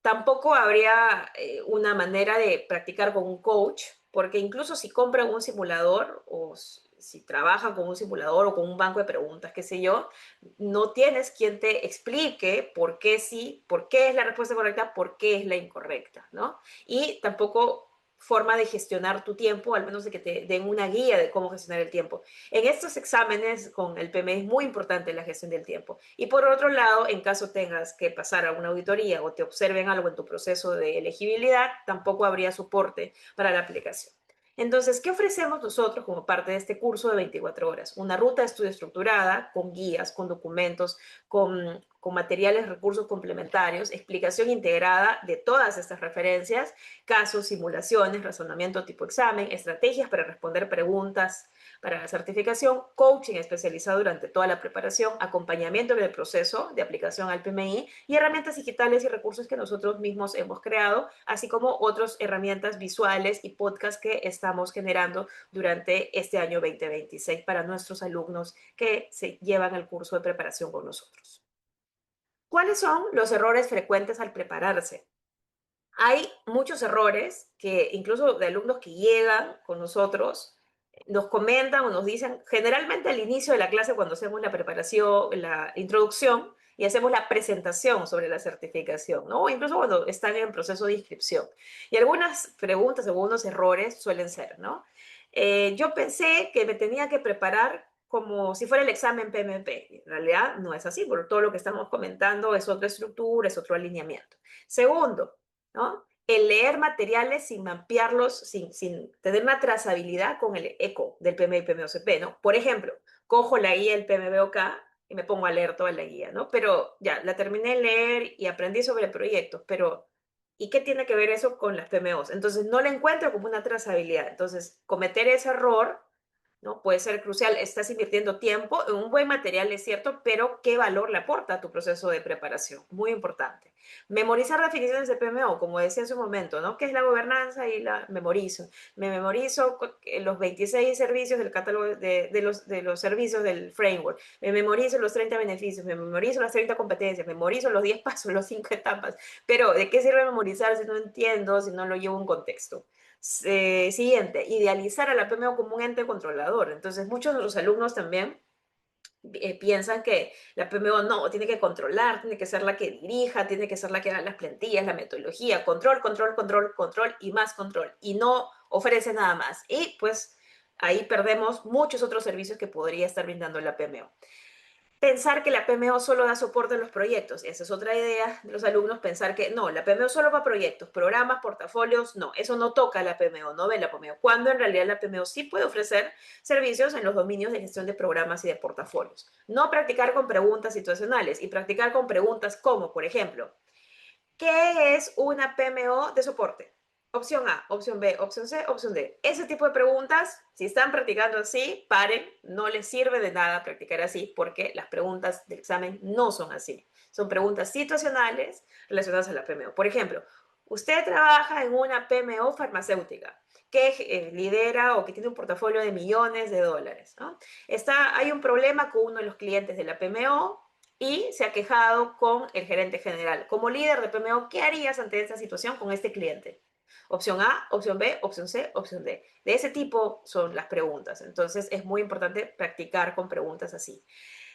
Tampoco habría una manera de practicar con un coach, porque incluso si compran un simulador o si trabajan con un simulador o con un banco de preguntas, qué sé yo, no tienes quien te explique por qué sí, por qué es la respuesta correcta, por qué es la incorrecta, ¿no? Y tampoco forma de gestionar tu tiempo, al menos de que te den una guía de cómo gestionar el tiempo. En estos exámenes con el PMI es muy importante la gestión del tiempo. Y por otro lado, en caso tengas que pasar a una auditoría o te observen algo en tu proceso de elegibilidad, tampoco habría soporte para la aplicación. Entonces, ¿qué ofrecemos nosotros como parte de este curso de 24 horas? Una ruta de estudio estructurada, con guías, con documentos, con con materiales, recursos complementarios, explicación integrada de todas estas referencias, casos, simulaciones, razonamiento tipo examen, estrategias para responder preguntas para la certificación, coaching especializado durante toda la preparación, acompañamiento en el proceso de aplicación al PMI y herramientas digitales y recursos que nosotros mismos hemos creado, así como otras herramientas visuales y podcasts que estamos generando durante este año 2026 para nuestros alumnos que se llevan el curso de preparación con nosotros. ¿Cuáles son los errores frecuentes al prepararse? Hay muchos errores que incluso de alumnos que llegan con nosotros nos comentan o nos dicen, generalmente al inicio de la clase cuando hacemos la preparación, la introducción y hacemos la presentación sobre la certificación, ¿no? O incluso cuando están en proceso de inscripción. Y algunas preguntas, algunos errores suelen ser, ¿no? Yo pensé que me tenía que preparar como si fuera el examen PMP. En realidad no es así, porque todo lo que estamos comentando es otra estructura, es otro alineamiento. Segundo, ¿no? El leer materiales sin mapearlos, sin tener una trazabilidad con el eco del PMI y PMOCP, ¿no? Por ejemplo, cojo la guía del PMBOK y me pongo a leer toda la guía, ¿no? Pero ya, la terminé de leer y aprendí sobre proyectos, pero ¿y qué tiene que ver eso con las PMOs? Entonces, no la encuentro como una trazabilidad. Entonces, cometer ese error, ¿no? Puede ser crucial. Estás invirtiendo tiempo en un buen material, es cierto, pero ¿qué valor le aporta a tu proceso de preparación? Muy importante. Memorizar definiciones de PMO, como decía hace un momento, ¿no? ¿Qué es la gobernanza? Y la memorizo. Me memorizo los 26 servicios del catálogo de los servicios del framework. Me memorizo los 30 beneficios, me memorizo las 30 competencias, memorizo los 10 pasos, los 5 etapas. Pero ¿de qué sirve memorizar si no entiendo, si no lo llevo a un contexto? Siguiente, idealizar a la PMO como un ente controlador. Entonces, muchos de los alumnos también piensan que la PMO no, tiene que controlar, tiene que ser la que dirija, tiene que ser la que haga las plantillas, la metodología, control, control, control, control y más control. Y no ofrece nada más. Y pues ahí perdemos muchos otros servicios que podría estar brindando la PMO. Pensar que la PMO solo da soporte a los proyectos. Esa es otra idea de los alumnos, pensar que no, la PMO solo para proyectos, programas, portafolios, no, eso no toca la PMO, no ve la PMO, cuando en realidad la PMO sí puede ofrecer servicios en los dominios de gestión de programas y de portafolios. No practicar con preguntas situacionales y practicar con preguntas como, por ejemplo, ¿qué es una PMO de soporte? Opción A, opción B, opción C, opción D. Ese tipo de preguntas, si están practicando así, paren, no les sirve de nada practicar así porque las preguntas del examen no son así. Son preguntas situacionales relacionadas a la PMO. Por ejemplo, usted trabaja en una PMO farmacéutica que lidera o que tiene un portafolio de millones de dólares, ¿no? Hay un problema con uno de los clientes de la PMO y se ha quejado con el gerente general. Como líder de PMO, ¿qué harías ante esta situación con este cliente? Opción A, opción B, opción C, opción D. De ese tipo son las preguntas. Entonces es muy importante practicar con preguntas así.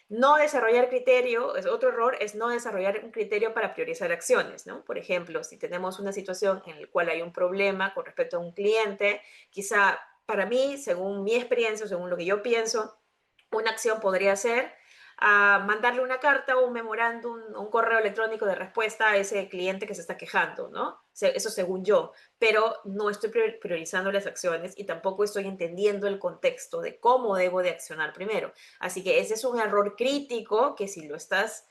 No desarrollar criterio, es otro error, es no desarrollar un criterio para priorizar acciones, ¿no? Por ejemplo, si tenemos una situación en la cual hay un problema con respecto a un cliente, quizá para mí, según mi experiencia, según lo que yo pienso, una acción podría ser mandarle una carta o un memorándum, un correo electrónico de respuesta a ese cliente que se está quejando, ¿no? Eso según yo, pero no estoy priorizando las acciones y tampoco estoy entendiendo el contexto de cómo debo de accionar primero. Así que ese es un error crítico que si lo estás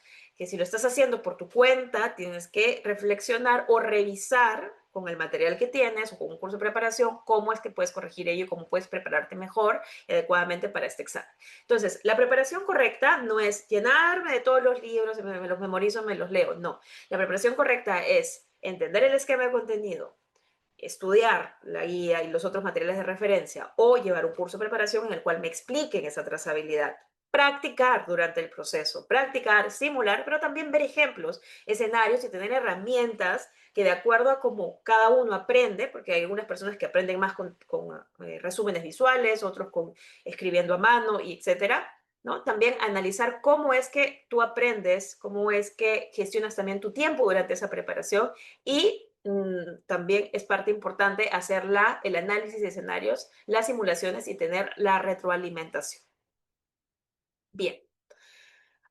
haciendo por tu cuenta, tienes que reflexionar o revisar con el material que tienes o con un curso de preparación cómo es que puedes corregir ello y cómo puedes prepararte mejor y adecuadamente para este examen. Entonces, la preparación correcta no es llenarme de todos los libros, me los memorizo, me los leo, no. La preparación correcta es entender el esquema de contenido, estudiar la guía y los otros materiales de referencia o llevar un curso de preparación en el cual me expliquen esa trazabilidad. Practicar durante el proceso, practicar, simular, pero también ver ejemplos, escenarios y tener herramientas que de acuerdo a cómo cada uno aprende, porque hay algunas personas que aprenden más con resúmenes visuales, otros con escribiendo a mano, y etcétera, ¿no? También analizar cómo es que tú aprendes, cómo es que gestionas también tu tiempo durante esa preparación y también es parte importante hacer el análisis de escenarios, las simulaciones y tener la retroalimentación. Bien,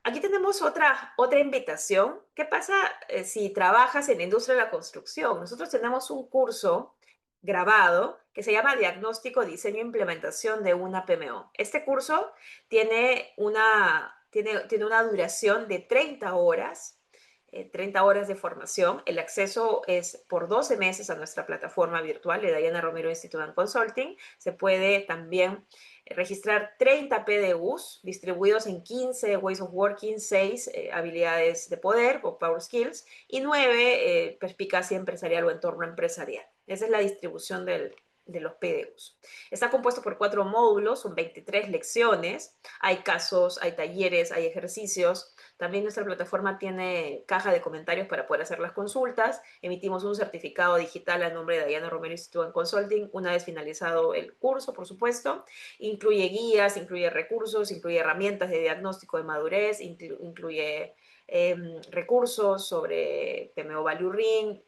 aquí tenemos otra invitación. ¿Qué pasa si trabajas en la industria de la construcción? Nosotros tenemos un curso grabado que se llama Diagnóstico, Diseño e Implementación de una PMO. Este curso tiene tiene una duración de 30 horas. 30 horas de formación. El acceso es por 12 meses a nuestra plataforma virtual de Diana Romero Institute and Consulting. Se puede también registrar 30 PDUs distribuidos en 15 Ways of Working, 6 habilidades de poder o Power Skills y 9 perspicacia empresarial o entorno empresarial. Esa es la distribución de los PDUs. Está compuesto por 4 módulos, son 23 lecciones, hay casos, hay talleres, hay ejercicios. También nuestra plataforma tiene caja de comentarios para poder hacer las consultas. Emitimos un certificado digital a nombre de Diana Romero Institute and Consulting una vez finalizado el curso, por supuesto. Incluye guías, incluye recursos, incluye herramientas de diagnóstico de madurez, incluye recursos sobre PMO Value Ring,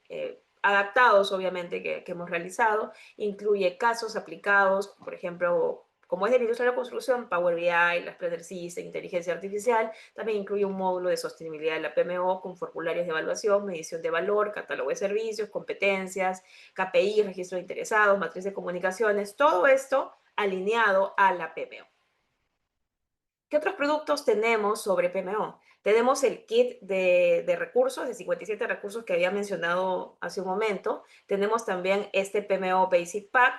adaptados obviamente que hemos realizado, incluye casos aplicados, por ejemplo, como es de la industria de la construcción, Power BI, las Planner System, inteligencia artificial, también incluye un módulo de sostenibilidad de la PMO con formularios de evaluación, medición de valor, catálogo de servicios, competencias, KPI, registro de interesados, matriz de comunicaciones, todo esto alineado a la PMO. ¿Qué otros productos tenemos sobre PMO? Tenemos el kit de recursos, de 57 recursos que había mencionado hace un momento. Tenemos también este PMO Basic Pack,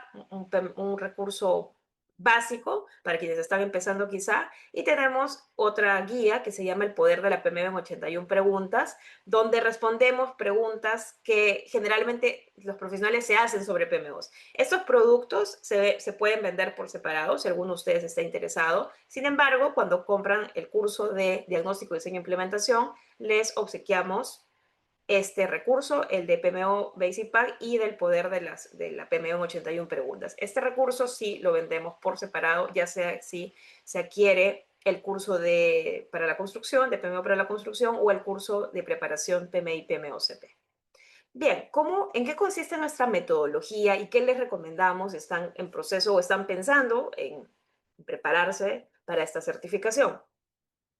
un recurso básico para quienes están empezando quizá. Y tenemos otra guía que se llama El Poder de la PMO en 81 preguntas, donde respondemos preguntas que generalmente los profesionales se hacen sobre PMOs. Estos productos se pueden vender por separado si alguno de ustedes está interesado. Sin embargo, cuando compran el curso de diagnóstico, diseño e implementación, les obsequiamos este recurso, el de PMO Basic Pack y del poder de la PMO en 81 preguntas. Este recurso sí lo vendemos por separado, ya sea si se adquiere el curso para la construcción, de PMO para la construcción o el curso de preparación PMI PMOCP. Bien, ¿en qué consiste nuestra metodología y qué les recomendamos? ¿Están en proceso o están pensando en prepararse para esta certificación?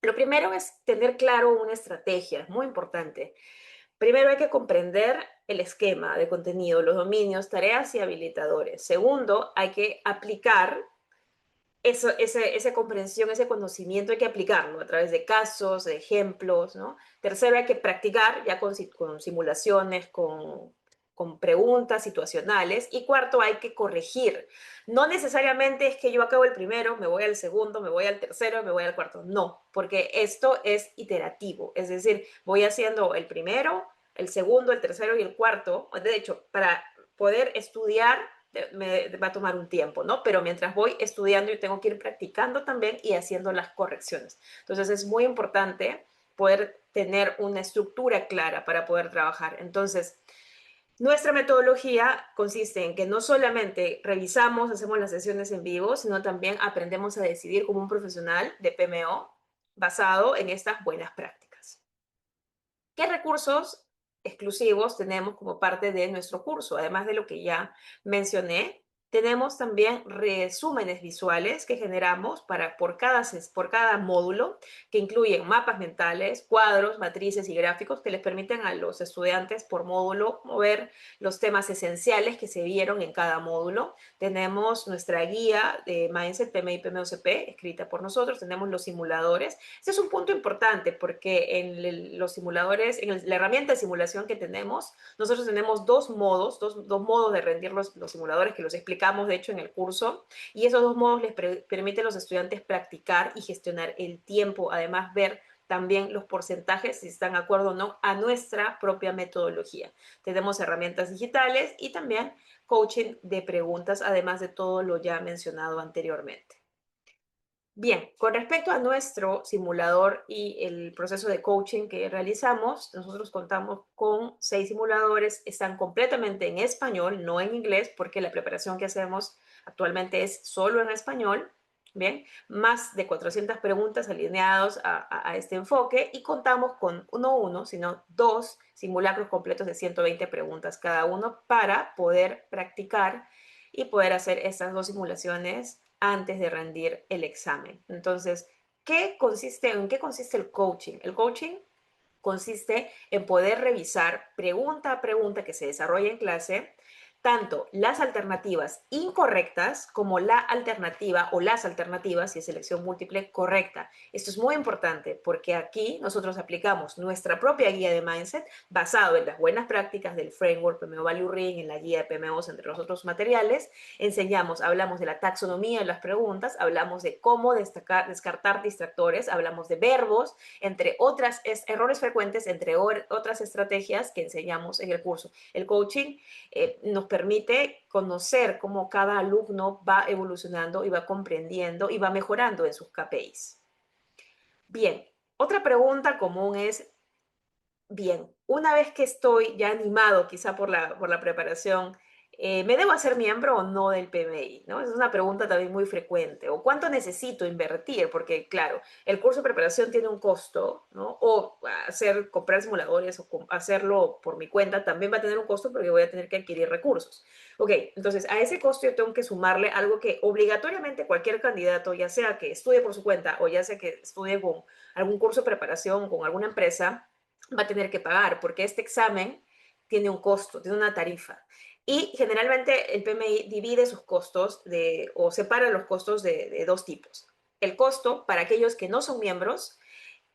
Lo primero es tener claro una estrategia, es muy importante. Primero hay que comprender el esquema de contenido, los dominios, tareas y habilitadores. Segundo, hay que aplicar esa comprensión, ese conocimiento, hay que aplicarlo a través de casos, de ejemplos, ¿no? Tercero, hay que practicar ya con simulaciones, con preguntas situacionales. Y cuarto, hay que corregir. No necesariamente es que yo acabo el primero, me voy al segundo, me voy al tercero, me voy al cuarto. No, porque esto es iterativo. Es decir, voy haciendo el primero, el segundo, el tercero y el cuarto. De hecho, para poder estudiar me va a tomar un tiempo, ¿no? Pero mientras voy estudiando, yo tengo que ir practicando también y haciendo las correcciones. Entonces es muy importante poder tener una estructura clara para poder trabajar. Entonces, nuestra metodología consiste en que no solamente revisamos, hacemos las sesiones en vivo, sino también aprendemos a decidir como un profesional de PMO basado en estas buenas prácticas. ¿Qué recursos exclusivos tenemos como parte de nuestro curso? Además de lo que ya mencioné, tenemos también resúmenes visuales que generamos por cada módulo, que incluyen mapas mentales, cuadros, matrices y gráficos que les permiten a los estudiantes por módulo mover los temas esenciales que se vieron en cada módulo. Tenemos nuestra guía de Mindset PMI PMOCP escrita por nosotros, tenemos los simuladores. Este es un punto importante porque en los simuladores, en la herramienta de simulación que tenemos, nosotros tenemos dos modos de rendir los simuladores que los explicamos de hecho en el curso, y esos dos modos les permiten a los estudiantes practicar y gestionar el tiempo, además ver también los porcentajes, si están de acuerdo o no, a nuestra propia metodología. Tenemos herramientas digitales y también coaching de preguntas, además de todo lo ya mencionado anteriormente. Bien, con respecto a nuestro simulador y el proceso de coaching que realizamos, nosotros contamos con 6 simuladores, están completamente en español, no en inglés, porque la preparación que hacemos actualmente es solo en español, bien, más de 400 preguntas alineados a este enfoque y contamos con no uno, sino 2 simulacros completos de 120 preguntas cada uno para poder practicar y poder hacer estas 2 simulaciones antes de rendir el examen. Entonces, ¿en qué consiste el coaching? El coaching consiste en poder revisar pregunta a pregunta que se desarrolla en clase, tanto las alternativas incorrectas como la alternativa o las alternativas, si es selección múltiple, correcta. Esto es muy importante porque aquí nosotros aplicamos nuestra propia guía de Mindset basado en las buenas prácticas del framework PMO Value Ring, en la guía de PMOs, entre los otros materiales. Hablamos de la taxonomía de las preguntas, hablamos de cómo descartar distractores, hablamos de verbos, entre otras errores frecuentes, entre otras estrategias que enseñamos en el curso. El coaching nos permite conocer cómo cada alumno va evolucionando y va comprendiendo y va mejorando en sus KPIs. Bien, otra pregunta común es, bien, una vez que estoy ya animado quizá por la preparación, ¿me debo hacer miembro o no del PMI? ¿No? Es una pregunta también muy frecuente. ¿O cuánto necesito invertir? Porque, claro, el curso de preparación tiene un costo, ¿no? O comprar simuladores o hacerlo por mi cuenta también va a tener un costo porque voy a tener que adquirir recursos. Ok, entonces a ese costo yo tengo que sumarle algo que obligatoriamente cualquier candidato, ya sea que estudie por su cuenta o ya sea que estudie con algún curso de preparación con alguna empresa, va a tener que pagar, porque este examen tiene un costo, tiene una tarifa. Y generalmente el PMI divide sus costos o separa los costos de dos tipos. El costo para aquellos que no son miembros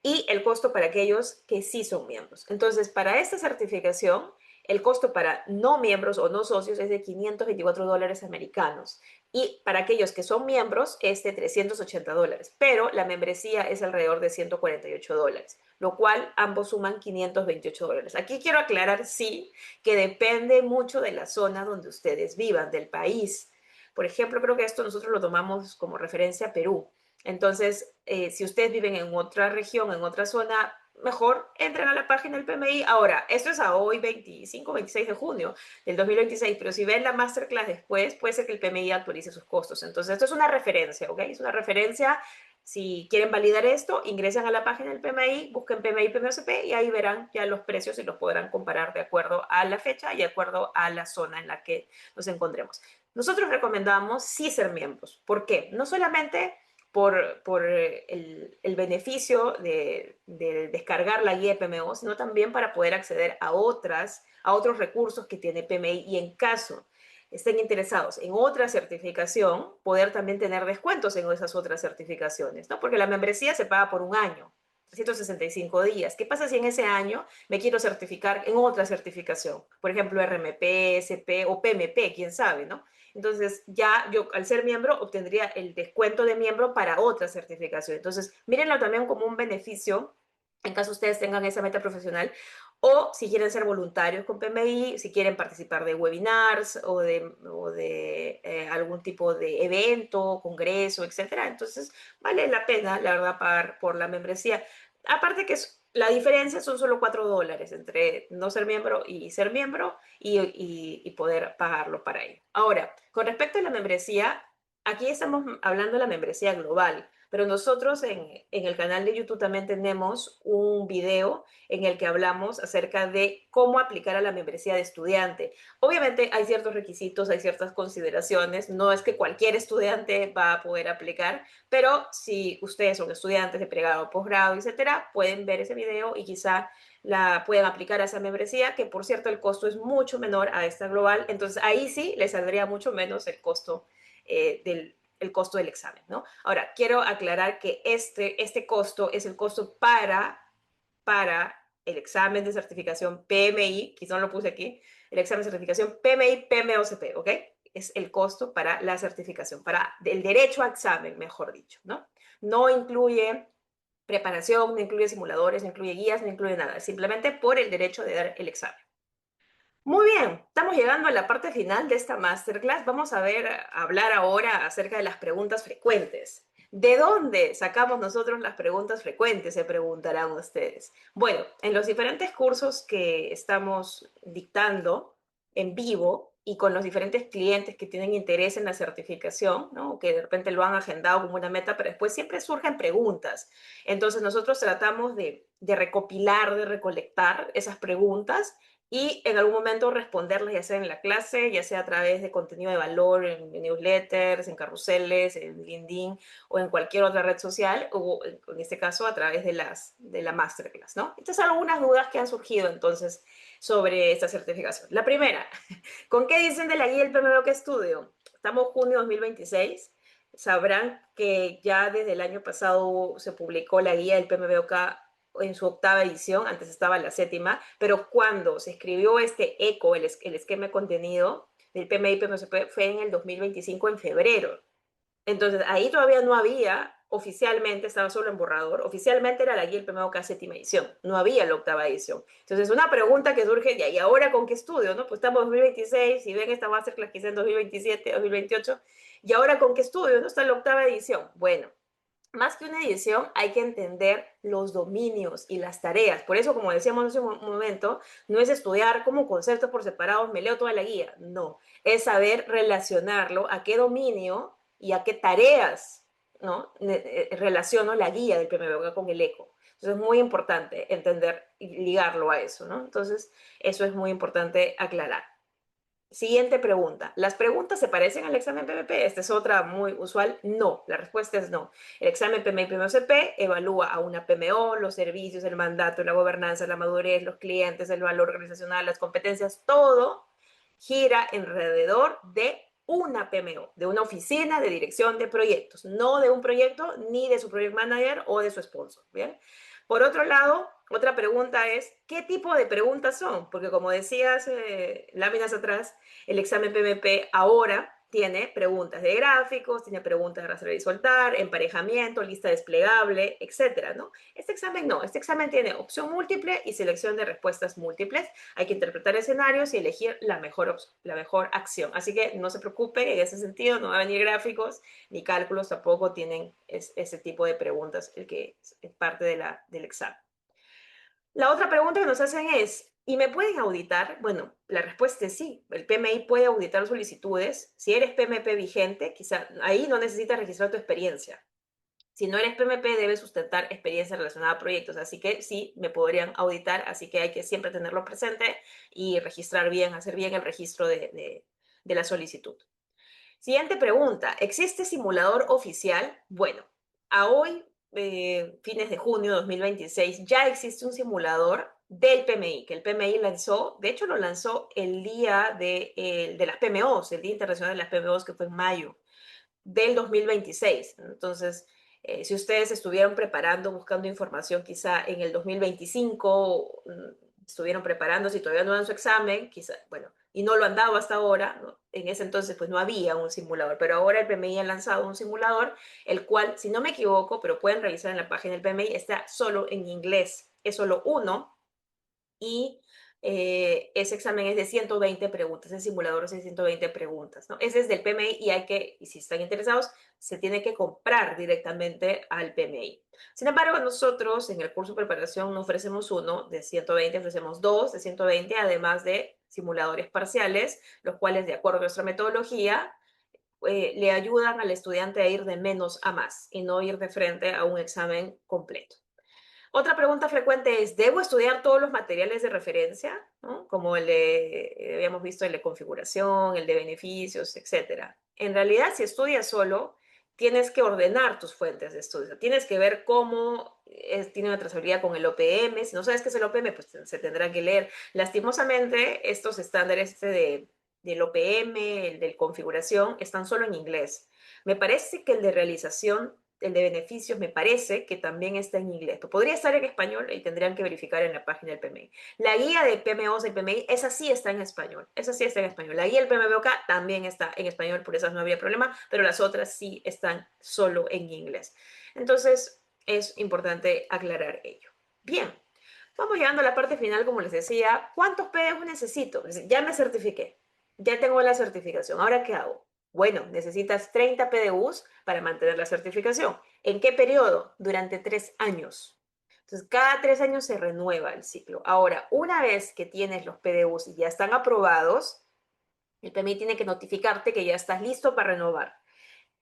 y el costo para aquellos que sí son miembros. Entonces, para esta certificación, el costo para no miembros o no socios es de $524 americanos y para aquellos que son miembros es de $380, pero la membresía es alrededor de $148, lo cual ambos suman $528. Aquí quiero aclarar, sí, que depende mucho de la zona donde ustedes vivan, del país. Por ejemplo, creo que esto nosotros lo tomamos como referencia a Perú. Entonces, si ustedes viven en otra región, en otra zona, mejor entren a la página del PMI. Ahora, esto es a hoy, 25, 26 de junio del 2026, pero si ven la masterclass después, puede ser que el PMI actualice sus costos. Entonces, esto es una referencia, ¿ok? Es una referencia. Si quieren validar esto, ingresan a la página del PMI, busquen PMI, PMOCP y ahí verán ya los precios y los podrán comparar de acuerdo a la fecha y de acuerdo a la zona en la que nos encontremos. Nosotros recomendamos sí ser miembros. ¿Por qué? No solamente por el beneficio de descargar la guía de PMO, sino también para poder acceder a otros recursos que tiene PMI y en caso estén interesados en otra certificación, poder también tener descuentos en esas otras certificaciones, ¿no? Porque la membresía se paga por un año, 365 días. ¿Qué pasa si en ese año me quiero certificar en otra certificación? Por ejemplo, RMP, SP o PMP, quién sabe, ¿no? Entonces, ya yo al ser miembro obtendría el descuento de miembro para otra certificación. Entonces, mírenlo también como un beneficio en caso ustedes tengan esa meta profesional o si quieren ser voluntarios con PMI, si quieren participar de webinars o de algún tipo de evento, congreso, etcétera. Entonces, vale la pena, la verdad, pagar por la membresía. Aparte que la diferencia son solo $4 entre no ser miembro y ser miembro y poder pagarlo para ello. Ahora, con respecto a la membresía, aquí estamos hablando de la membresía global, pero nosotros en el canal de YouTube también tenemos un video en el que hablamos acerca de cómo aplicar a la membresía de estudiante. Obviamente hay ciertos requisitos, hay ciertas consideraciones, no es que cualquier estudiante va a poder aplicar, pero si ustedes son estudiantes de pregrado, posgrado, etcétera, pueden ver ese video y quizá la pueden aplicar a esa membresía, que por cierto el costo es mucho menor a esta global, entonces ahí sí les saldría mucho menos el costo el costo del examen, ¿no? Ahora, quiero aclarar que este costo es el costo para el examen de certificación PMI, quizá no lo puse aquí, el examen de certificación PMI, PMOCP, ¿ok? Es el costo para la certificación, para el derecho a examen, mejor dicho, ¿no? No incluye preparación, no incluye simuladores, no incluye guías, no incluye nada, simplemente por el derecho de dar el examen. Muy bien, estamos llegando a la parte final de esta masterclass. Vamos a hablar ahora acerca de las preguntas frecuentes. ¿De dónde sacamos nosotros las preguntas frecuentes? Se preguntarán ustedes. Bueno, en los diferentes cursos que estamos dictando en vivo y con los diferentes clientes que tienen interés en la certificación, ¿no? Que de repente lo han agendado como una meta, pero después siempre surgen preguntas. Entonces nosotros tratamos de recopilar, de recolectar esas preguntas y en algún momento responderles, ya sea en la clase, ya sea a través de contenido de valor, en newsletters, en carruseles, en LinkedIn o en cualquier otra red social, o en este caso a través de la masterclass, ¿no? Estas son algunas dudas que han surgido entonces sobre esta certificación. La primera, ¿con qué dicen de la guía del PMBOK que estudio? Estamos junio 2026. Sabrán que ya desde el año pasado se publicó la guía del PMBOK en su octava edición, antes estaba la séptima, pero cuando se escribió este ECO, el esquema de contenido del PMI PMCP, fue en el 2025, en febrero. Entonces, ahí todavía no había, oficialmente, estaba solo en borrador, oficialmente era la guía del PMOK séptima edición, no había la octava edición. Entonces, una pregunta que surge, ¿y ahora con qué estudio? ¿No? Pues estamos en 2026, y ven esta masterclass que hice en 2027, 2028, ¿y ahora con qué estudio? ¿No está la octava edición? Bueno, más que una edición, hay que entender los dominios y las tareas. Por eso, como decíamos hace un momento, no es estudiar como conceptos por separados, me leo toda la guía. No, es saber relacionarlo a qué dominio y a qué tareas, ¿no? Relaciono la guía del PMBOK con el ECO. Entonces es muy importante entender y ligarlo a eso, ¿no? Entonces, eso es muy importante aclarar. Siguiente pregunta. ¿Las preguntas se parecen al examen PMP? Esta es otra muy usual. No, la respuesta es no. El examen PMI y PMOCP evalúa a una PMO, los servicios, el mandato, la gobernanza, la madurez, los clientes, el valor organizacional, las competencias, todo gira alrededor de una PMO, de una oficina de dirección de proyectos, no de un proyecto ni de su project manager o de su sponsor. ¿Bien? Por otro lado, otra pregunta es, ¿qué tipo de preguntas son? Porque como decías láminas atrás, el examen PMP ahora tiene preguntas de gráficos, tiene preguntas de rastrear y soltar, emparejamiento, lista desplegable, etcétera, ¿no? Este examen no, este examen tiene opción múltiple y selección de respuestas múltiples. Hay que interpretar escenarios y elegir la mejor acción. Así que no se preocupen en ese sentido, no va a venir gráficos ni cálculos, tampoco tienen ese tipo de preguntas, el que es parte del examen. La otra pregunta que nos hacen es, ¿y me pueden auditar? Bueno, la respuesta es sí. El PMI puede auditar solicitudes. Si eres PMP vigente, quizá ahí no necesitas registrar tu experiencia. Si no eres PMP, debes sustentar experiencia relacionada a proyectos. Así que sí, me podrían auditar. Así que hay que siempre tenerlo presente y registrar bien, hacer bien el registro de la solicitud. Siguiente pregunta. ¿Existe simulador oficial? Bueno, a hoy, fines de junio de 2026, ya existe un simulador del PMI, que el PMI lanzó, de hecho lo lanzó el día de las PMOs, el Día Internacional de las PMOs, que fue en mayo del 2026. Entonces, si ustedes estuvieron preparando, buscando información quizá en el 2025, estuvieron preparando, si todavía no dan su examen, quizá, bueno, y no lo han dado hasta ahora, ¿no? En ese entonces pues no había un simulador, pero ahora el PMI ha lanzado un simulador, el cual, si no me equivoco, pero pueden revisar en la página del PMI, está solo en inglés, es solo uno, y ese examen es de 120 preguntas, el simulador es de 120 preguntas, ¿no? Ese es del PMI y y si están interesados, se tiene que comprar directamente al PMI. Sin embargo, nosotros en el curso de preparación no ofrecemos uno de 120, ofrecemos dos de 120, además de simuladores parciales, los cuales, de acuerdo a nuestra metodología, le ayudan al estudiante a ir de menos a más y no ir de frente a un examen completo. Otra pregunta frecuente es, ¿debo estudiar todos los materiales de referencia? ¿No? Como habíamos visto, el de configuración, el de beneficios, etcétera. En realidad, si estudias solo, tienes que ordenar tus fuentes de estudio. Tienes que ver cómo tiene una trazabilidad con el OPM. Si no sabes qué es el OPM, pues se tendrá que leer. Lastimosamente, estos estándares del OPM, el de configuración, están solo en inglés. Me parece que el de realización, el de beneficios, me parece que también está en inglés. Pero podría estar en español y tendrían que verificar en la página del PMI. La guía de PMOs del PMI, esa sí está en español. Esa sí está en español. La guía del PMBOK también está en español, por esas no había problema, pero las otras sí están solo en inglés. Entonces, es importante aclarar ello. Bien, vamos llegando a la parte final, como les decía. ¿Cuántos PDUs necesito? Ya me certifiqué. Ya tengo la certificación. ¿Ahora qué hago? Bueno, necesitas 30 PDUs para mantener la certificación. ¿En qué periodo? Durante 3 años. Entonces, cada 3 años se renueva el ciclo. Ahora, una vez que tienes los PDUs y ya están aprobados, el PMI tiene que notificarte que ya estás listo para renovar.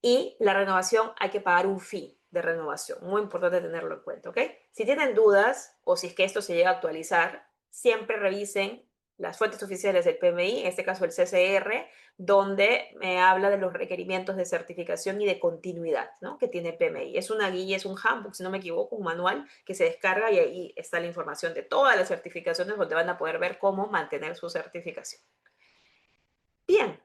Y la renovación hay que pagar un fee de renovación. Muy importante tenerlo en cuenta, ¿ok? Si tienen dudas o si es que esto se llega a actualizar, siempre revisen las fuentes oficiales del PMI, en este caso el CCR, donde me habla de los requerimientos de certificación y de continuidad, ¿no? Que tiene el PMI. Es una guía, es un handbook, si no me equivoco, un manual que se descarga y ahí está la información de todas las certificaciones donde van a poder ver cómo mantener su certificación. Bien,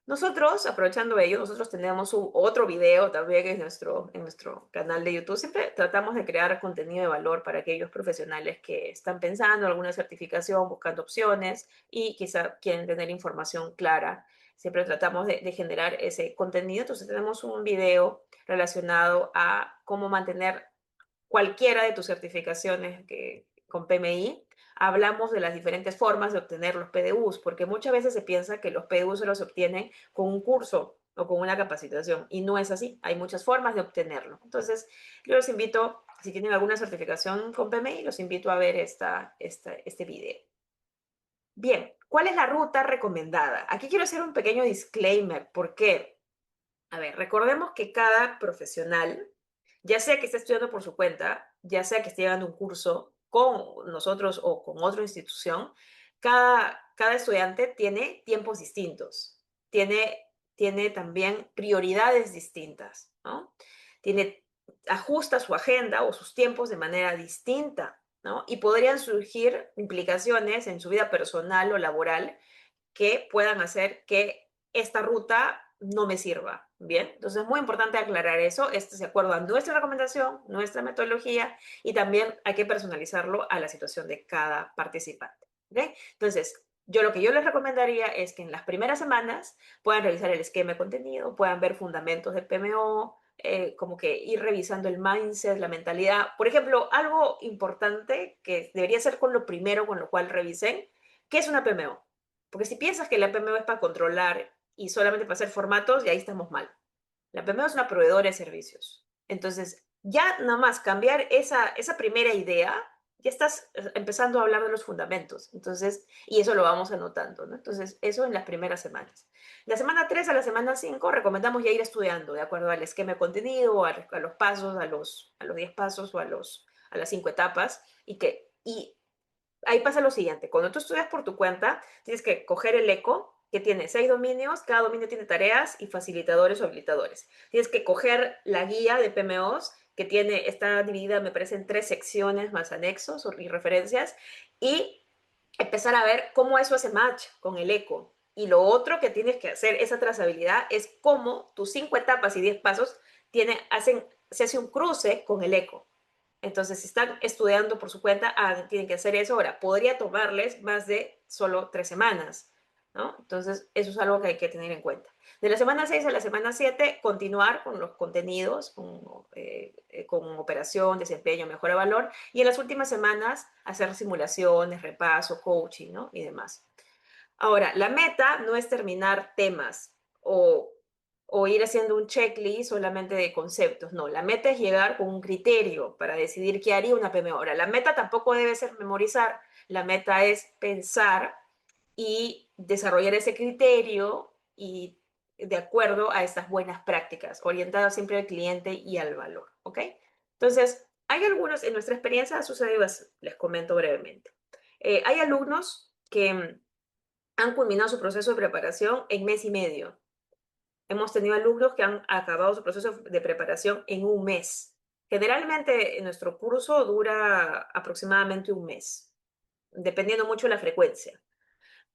nosotros, aprovechando ello, nosotros tenemos otro video también en nuestro canal de YouTube. Siempre tratamos de crear contenido de valor para aquellos profesionales que están pensando en alguna certificación, buscando opciones y quizá quieren tener información clara. Siempre tratamos de generar ese contenido. Entonces tenemos un video relacionado a cómo mantener cualquiera de tus certificaciones con PMI. Hablamos de las diferentes formas de obtener los PDUs, porque muchas veces se piensa que los PDUs se los obtienen con un curso o con una capacitación, y no es así. Hay muchas formas de obtenerlo. Entonces, yo los invito, si tienen alguna certificación con PMI, los invito a ver este video. Bien, ¿cuál es la ruta recomendada? Aquí quiero hacer un pequeño disclaimer. ¿Por qué? A ver, recordemos que cada profesional, ya sea que esté estudiando por su cuenta, ya sea que esté llevando un curso con nosotros o con otra institución, cada estudiante tiene tiempos distintos, tiene también prioridades distintas, ¿no? Tiene, ajusta su agenda o sus tiempos de manera distinta, ¿no? Y podrían surgir implicaciones en su vida personal o laboral que puedan hacer que esta ruta no me sirva. Bien, entonces es muy importante aclarar eso. Esto es de acuerdo a nuestra recomendación, nuestra metodología, y también hay que personalizarlo a la situación de cada participante. ¿Okay? Entonces, lo que yo les recomendaría es que en las primeras semanas puedan revisar el esquema de contenido, puedan ver fundamentos del PMO, como que ir revisando el mindset, la mentalidad. Por ejemplo, algo importante que debería ser con lo primero con lo cual revisen, ¿qué es una PMO? Porque si piensas que la PMO es para controlar y solamente para hacer formatos, y ahí estamos mal. La PMO es una proveedora de servicios. Entonces, ya nada más cambiar esa primera idea, ya estás empezando a hablar de los fundamentos. Entonces, y eso lo vamos anotando, ¿no? Entonces, eso en las primeras semanas. La semana 3 a la semana 5 recomendamos ya ir estudiando de acuerdo al esquema de contenido, a los pasos, a los 10 pasos o a las 5 etapas, y ahí pasa lo siguiente, cuando tú estudias por tu cuenta, tienes que coger el ECO, que tiene 6 dominios, cada dominio tiene tareas y facilitadores o habilitadores. Tienes que coger la guía de PMOs, está dividida, me parece, en 3 secciones más anexos y referencias, y empezar a ver cómo eso hace match con el ECO. Y lo otro que tienes que hacer, esa trazabilidad, es cómo tus 5 etapas y 10 pasos se hace un cruce con el ECO. Entonces, si están estudiando por su cuenta, tienen que hacer eso. Ahora, podría tomarles más de solo 3 semanas, ¿no? Entonces, eso es algo que hay que tener en cuenta. De la semana 6 a la semana 7, continuar con los contenidos, con operación, desempeño, mejora de valor. Y en las últimas semanas, hacer simulaciones, repaso, coaching, ¿no? Y demás. Ahora, la meta no es terminar temas o ir haciendo un checklist solamente de conceptos. No, la meta es llegar con un criterio para decidir qué haría una PMO. Ahora, la meta tampoco debe ser memorizar. La meta es pensar y desarrollar ese criterio y de acuerdo a estas buenas prácticas, orientado siempre al cliente y al valor. ¿Ok? Entonces, hay algunos, en nuestra experiencia ha sucedido, les comento brevemente. Hay alumnos que han culminado su proceso de preparación en mes y medio. Hemos tenido alumnos que han acabado su proceso de preparación en un mes. Generalmente nuestro curso dura aproximadamente un mes, dependiendo mucho de la frecuencia.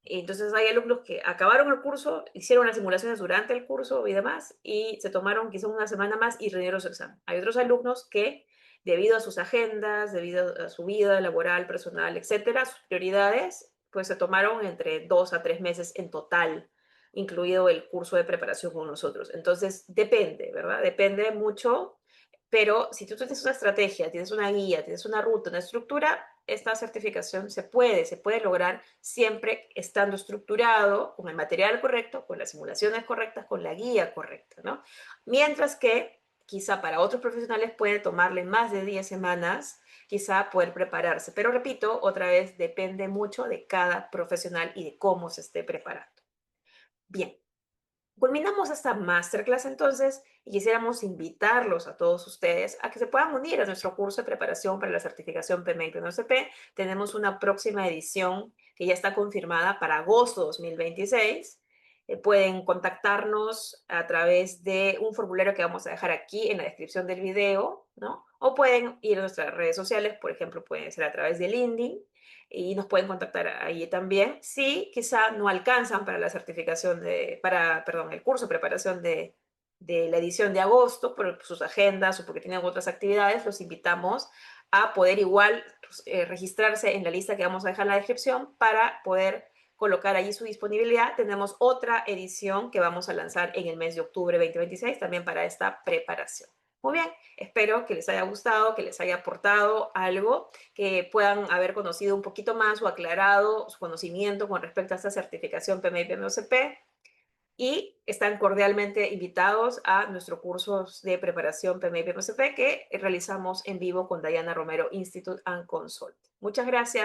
Entonces hay alumnos que acabaron el curso, hicieron las simulaciones durante el curso y demás, y se tomaron quizá una semana más y rindieron su examen. Hay otros alumnos que, debido a sus agendas, debido a su vida laboral, personal, etcétera, sus prioridades, pues se tomaron entre 2 a 3 meses en total, incluido el curso de preparación con nosotros. Entonces depende, ¿verdad? Depende mucho, pero si tú tienes una estrategia, tienes una guía, tienes una ruta, una estructura, esta certificación se puede lograr siempre estando estructurado, con el material correcto, con las simulaciones correctas, con la guía correcta, ¿no? Mientras que quizá para otros profesionales puede tomarle más de 10 semanas, quizá poder prepararse. Pero repito, otra vez, depende mucho de cada profesional y de cómo se esté preparando. Bien. Culminamos esta masterclass entonces y quisiéramos invitarlos a todos ustedes a que se puedan unir a nuestro curso de preparación para la certificación PMI y PMOCP. Tenemos una próxima edición que ya está confirmada para agosto 2026. Pueden contactarnos a través de un formulario que vamos a dejar aquí en la descripción del video, ¿no? O pueden ir a nuestras redes sociales, por ejemplo, pueden ser a través de LinkedIn y nos pueden contactar ahí también. Si quizá no alcanzan para la certificación perdón, el curso de preparación de la edición de agosto por sus agendas o porque tienen otras actividades, los invitamos a poder igual registrarse en la lista que vamos a dejar en la descripción para poder colocar allí su disponibilidad. Tenemos otra edición que vamos a lanzar en el mes de octubre 2026 también para esta preparación. Muy bien, espero que les haya gustado, que les haya aportado algo, que puedan haber conocido un poquito más o aclarado su conocimiento con respecto a esta certificación PMI y PMOCP y están cordialmente invitados a nuestro curso de preparación PMI y PMOCP que realizamos en vivo con Diana Romero Institute and Consult. Muchas gracias.